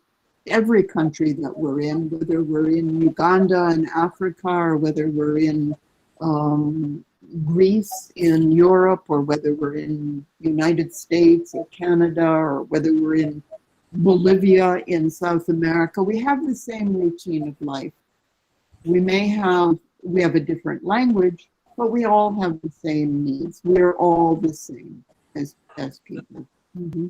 every country that we're in, whether we're in Uganda and Africa, or whether we're in Greece in Europe, or whether we're in United States or Canada, or whether we're in Bolivia in South America, we have the same routine of life. We have a different language, but we all have the same needs. We're all the same as people. Mm-hmm.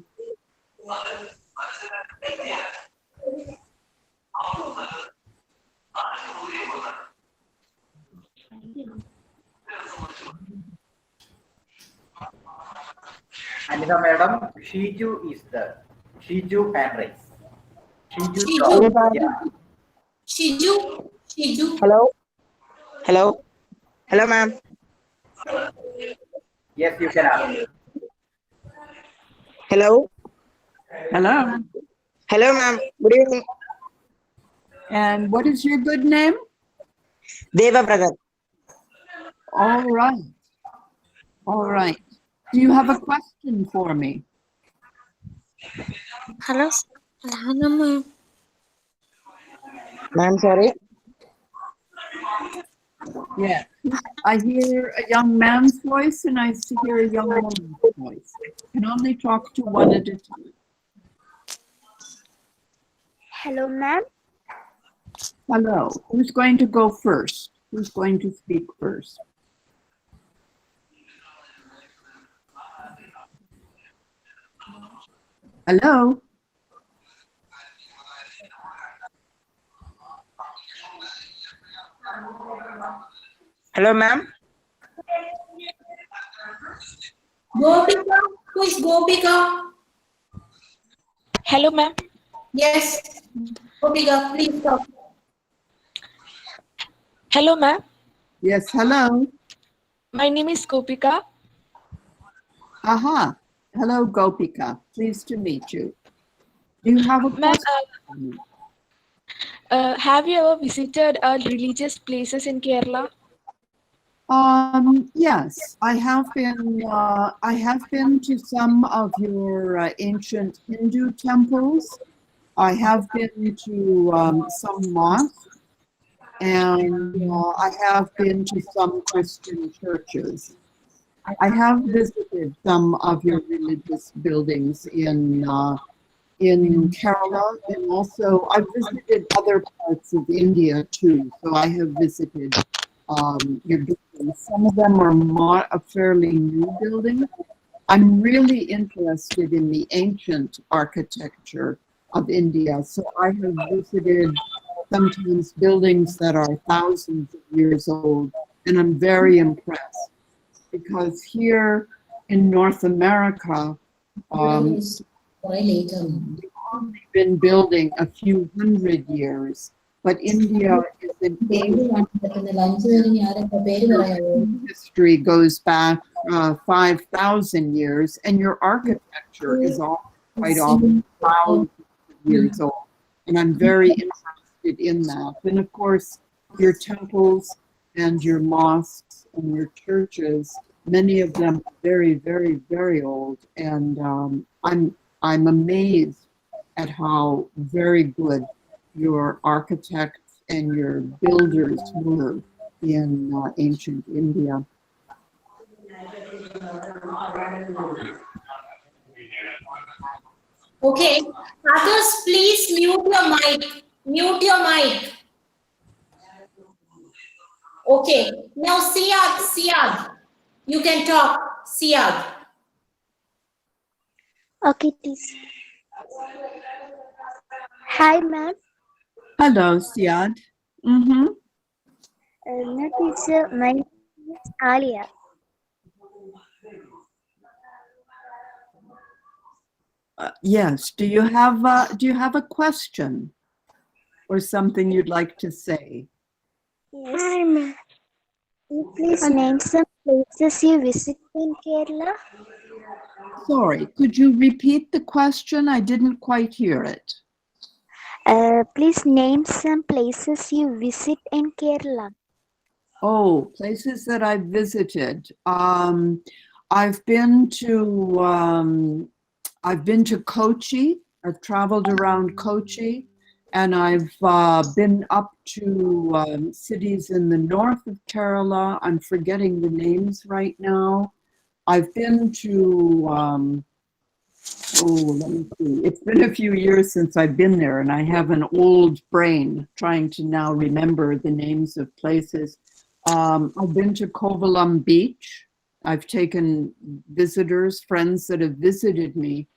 Anita madam, Shiju is the Shiju hand raise. Shiju. Yeah. Shiju. Hello, ma'am. Yes, you can ask. Hello, ma'am. Good evening. And what is your good name? Deva Pragat. All right. Do you have a question for me? Hello, ma'am. Ma'am, sorry. Yeah. I hear a young man's voice and I hear a young woman's voice. I can only talk to one at a time. Hello, ma'am. Hello. Who's going to go first? Who's going to speak first? Hello? Hello, ma'am. Gopika. Who is Gopika? Hello, ma'am. Yes. Gopika, please talk. Hello, ma'am. Yes, hello. My name is Gopika. Aha. Hello, Gopika. Pleased to meet you. Do you have a Ma'am, question? have you ever visited religious places in Kerala? Yes, I have been. I have been to some of your ancient Hindu temples. I have been to some mosques, and I have been to some Christian churches. I have visited some of your religious buildings in Kerala, and also I've visited other parts of India too. So I have visited your buildings. Some of them are a fairly new building. I'm really interested in the ancient architecture of India. So I have visited sometimes buildings that are thousands of years old, and I'm very impressed because here in North America, we've only been building a few hundred years, but India is an ancient history goes back 5,000 years, and your architecture is all quite often thousands of years old. And I'm very interested in that. And of course, your temples and your mosques and your churches, many of them are very, very, very old. And I'm amazed at how very good your architects and your builders were in ancient India. Okay. Others, please mute your mic. Mute your mic. Okay. Now, Siad, you can talk. Siad. Okay, teacher. Hi, ma'am. Hello, Siad. Mm-hmm. No, teacher, my name is Alia. Yes. Do you have a question or something you'd like to say? Yes. Hi, ma'am. Please name some places you visit in Kerala. Sorry, could you repeat the question? I didn't quite hear it. Please name some places you visit in Kerala. Oh, places that I've visited. I've been to Kochi. I've traveled around Kochi, and I've been up to cities in the north of Kerala. I'm forgetting the names right now. I've been to let me see. It's been a few years since I've been there, and I have an old brain trying to now remember the names of places. I've been to Kovalam Beach. I've taken visitors, friends that have visited me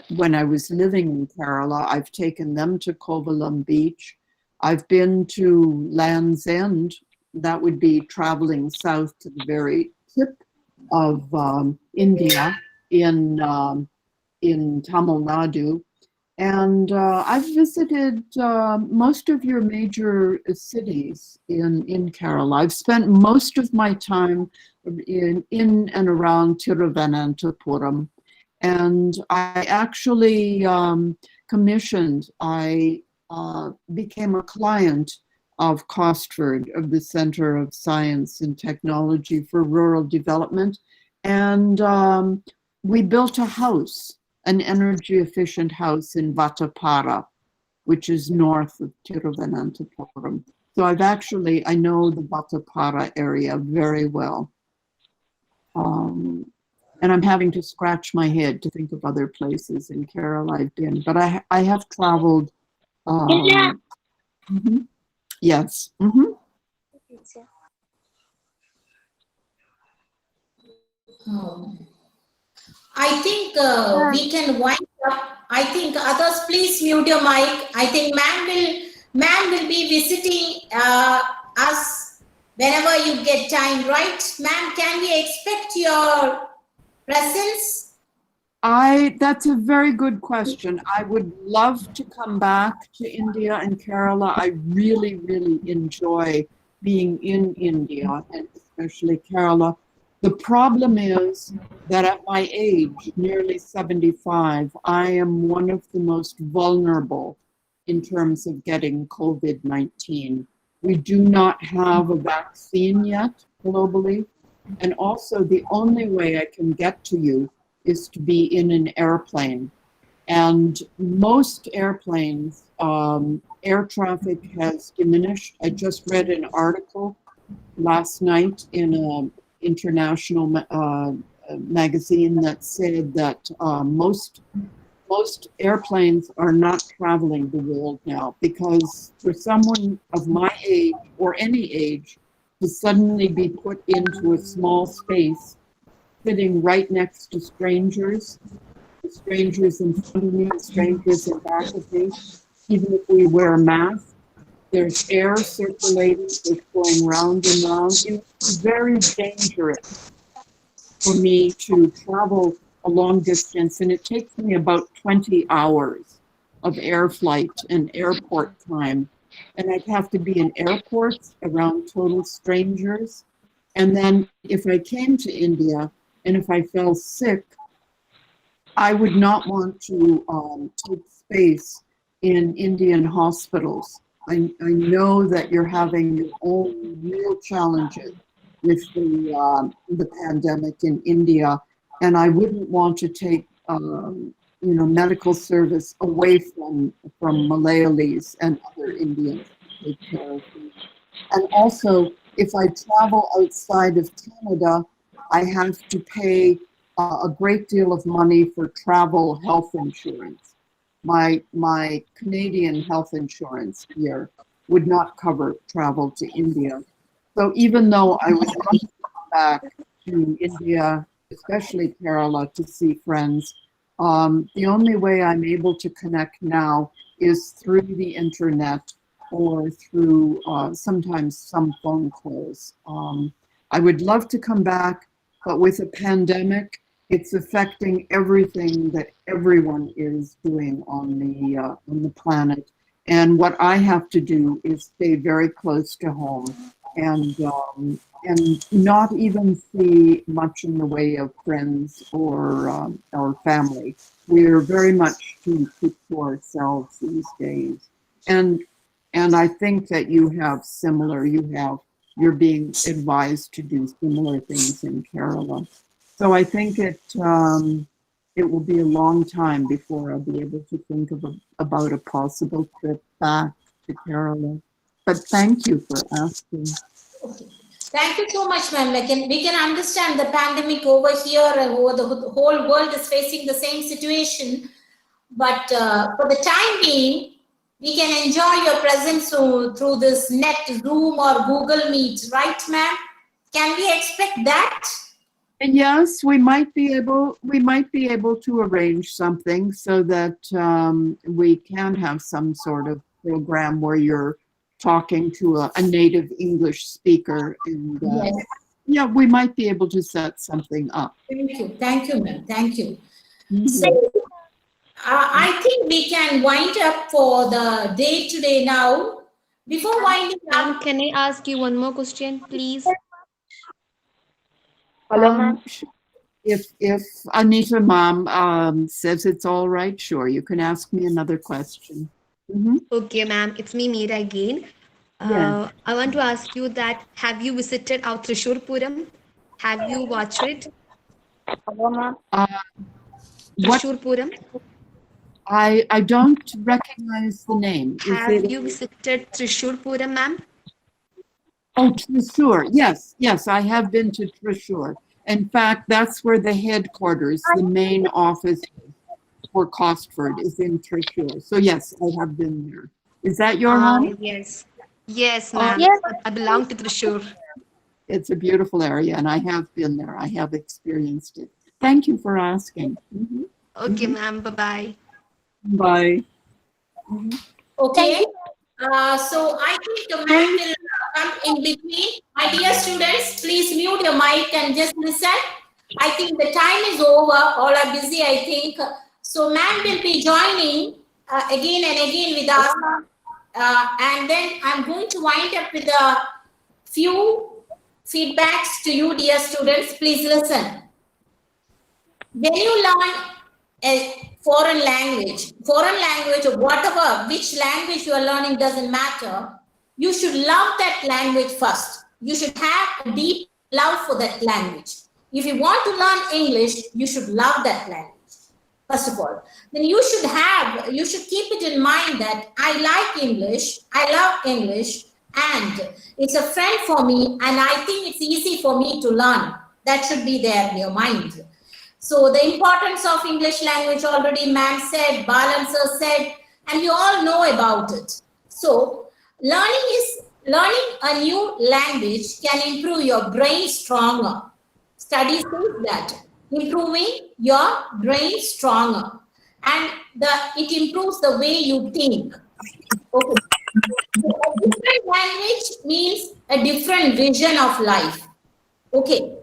when I was living in Kerala. I've taken them to Kovalam Beach. I've been to Land's End. That would be traveling south to the very tip of India in Tamil Nadu. And I've visited most of your major cities in Kerala. I've spent most of my time in and around Tiruvananthapuram. And I actually commissioned, I became a client of Costford, of the Center of Science and Technology for Rural Development. And we built a house, an energy efficient house in Vatapara, which is north of Tiruvananthapuram. So I know the Vatapara area very well. And I'm having to scratch my head to think of other places in Kerala I've been, but I have traveled. Yes. I think we can wind up. I think others, please mute your mic. I think ma'am will be visiting us whenever you get time, right? Ma'am, can we expect your presence? That's a very good question. I would love to come back to India and Kerala. I really, really enjoy being in India and especially Kerala. The problem is that at my age, nearly 75, I am one of the most vulnerable in terms of getting COVID-19. We do not have a vaccine yet globally. And also the only way I can get to you is to be in an airplane. And most airplanes, air traffic has diminished. I just read an article last night in an international magazine that said that most airplanes are not traveling the world now, because for someone of my age or any age to suddenly be put into a small space sitting right next to strangers in front of me, strangers in back of me, even if we wear a mask, there's air circulating, it's going round and round. It's very dangerous for me to travel a long distance, and it takes me about 20 hours of air flight and airport time. And I'd have to be in airports around total strangers. And then if I came to India, and if I fell sick, I would not want to take space in Indian hospitals. I know that you're having your own real challenges with the pandemic in India, and I wouldn't want to take medical service away from Malayalis and other Indians to take care of me. And also, if I travel outside of Canada, I have to pay a great deal of money for travel health insurance. My Canadian health insurance here would not cover travel to India. So even though I was going to come back to India, especially Kerala, to see friends, the only way I'm able to connect now is through the internet or through sometimes some phone calls. I would love to come back, but with a pandemic, it's affecting everything that everyone is doing on the planet. And what I have to do is stay very close to home and not even see much in the way of friends or family. We're very much to keep to ourselves these days. And I think that you have similar, you're being advised to do similar things in Kerala. So I think it will be a long time before I'll be able to think about a possible trip back to Kerala. But thank you for asking. Okay. Thank you so much, ma'am. We can understand the pandemic over here and over the whole world is facing the same situation. But for the time being, we can enjoy your presence through this net, Zoom or Google Meet, right, ma'am? Can we expect that? Yes, we might be able to arrange something so that we can have some sort of program where you're talking to a native English speaker, and Yes. yeah, we might be able to set something up. Thank you, ma'am. Thank you. So I think we can wind up for the day today now. Before winding up, Can I ask you one more question, please? Hello, ma'am. If Anita ma'am says it's all right, sure, you can ask me another question. Okay, ma'am. It's me, Meera, again. Yes. I want to ask you that have you visited our Trishur Puram? Have you watched it? Hello, ma'am. Trishur Puram? I don't recognize the name. Have you visited Trishur Puram, ma'am? Oh, Thrissur. Yes, I have been to Thrissur. In fact, that's where the headquarters, the main office for Costford is in Thrissur. So yes, I have been there. Is that your home? Yes. Yes, ma'am. I belong to Trishur. It's a beautiful area, and I have been there. I have experienced it. Thank you for asking. Okay, ma'am. Bye-bye. Bye. okay. So I think the man will come in between. My dear students, please mute your mic and just listen. I think the time is over. All are busy, I think. So man will be joining again and again with us. And then I'm going to wind up with a few feedbacks to you, dear students. Please listen. When you learn a foreign language or whatever, which language you are learning doesn't matter, you should love that language first. You should have a deep love for that language. If you want to learn English, you should love that language, first of all. Then you should keep it in mind that I like English, I love English, and it's a friend for me, and I think it's easy for me to learn. That should be there in your mind. So the importance of English language already ma'am said, Balan sir said, and you all know about it. So learning a new language can improve your brain stronger. Studies say that improving your brain stronger, and it improves the way you think. Okay. A different language means a different vision of life. Okay.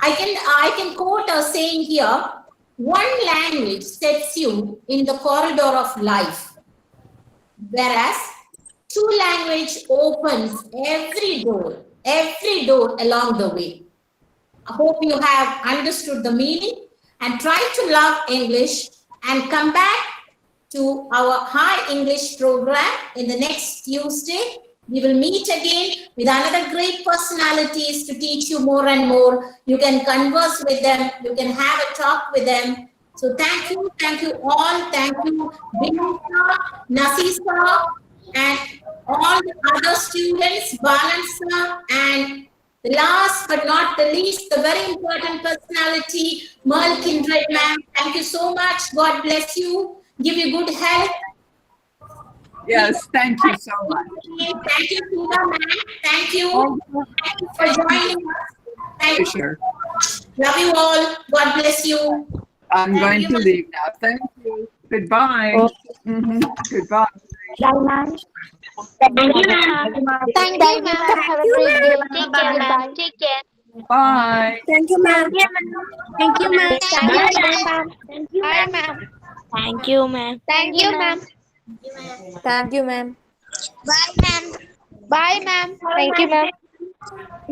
I can quote a saying here: one language sets you in the corridor of life, whereas two language opens every door along the way. I hope you have understood the meaning and try to love English and come back to our High English program in the next Tuesday. We will meet again with another great personalities to teach you more and more. You can converse with them. You can have a talk with them. So thank you all. Thank you, Vinita, Nasisa, and all the other students, Balan sir and The last but not the least, the very important personality, Merle Kindred, ma'am. Thank you so much. God bless you. Give you good health. Yes, thank you so much. Thank you, Sudha, ma'am. Thank you. Thank you for joining us. Thank you. Love you all. God bless you. I'm going to leave now. Thank you. Goodbye. Goodbye. Bye, ma'am. Thank you, ma'am. Thank you, ma'am. Have a great day. Take care, ma'am. Take care. Bye. Thank you, ma'am. Thank you, ma'am. Bye, ma'am. Bye, ma'am. Thank you, ma'am. Thank you, ma'am. Thank you, ma'am. Bye, ma'am. Bye, ma'am. Thank you, ma'am.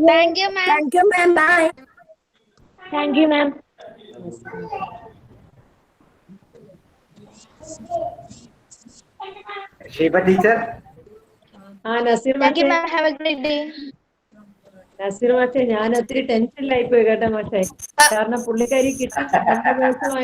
Thank you, ma'am. Thank you, ma'am. Bye. Thank you, ma'am. Shiva teacher. Nazeer Thank you, മാഷെ ma'am. Have a great day. Naseer മാഷെ ഞാൻ ഒത്തിരി ടെൻഷനിലായി പോയി കേട്ടോ മാഷെ കാരണം പുള്ളിക്കാരി കിട്ടി 2 ദിവസമായി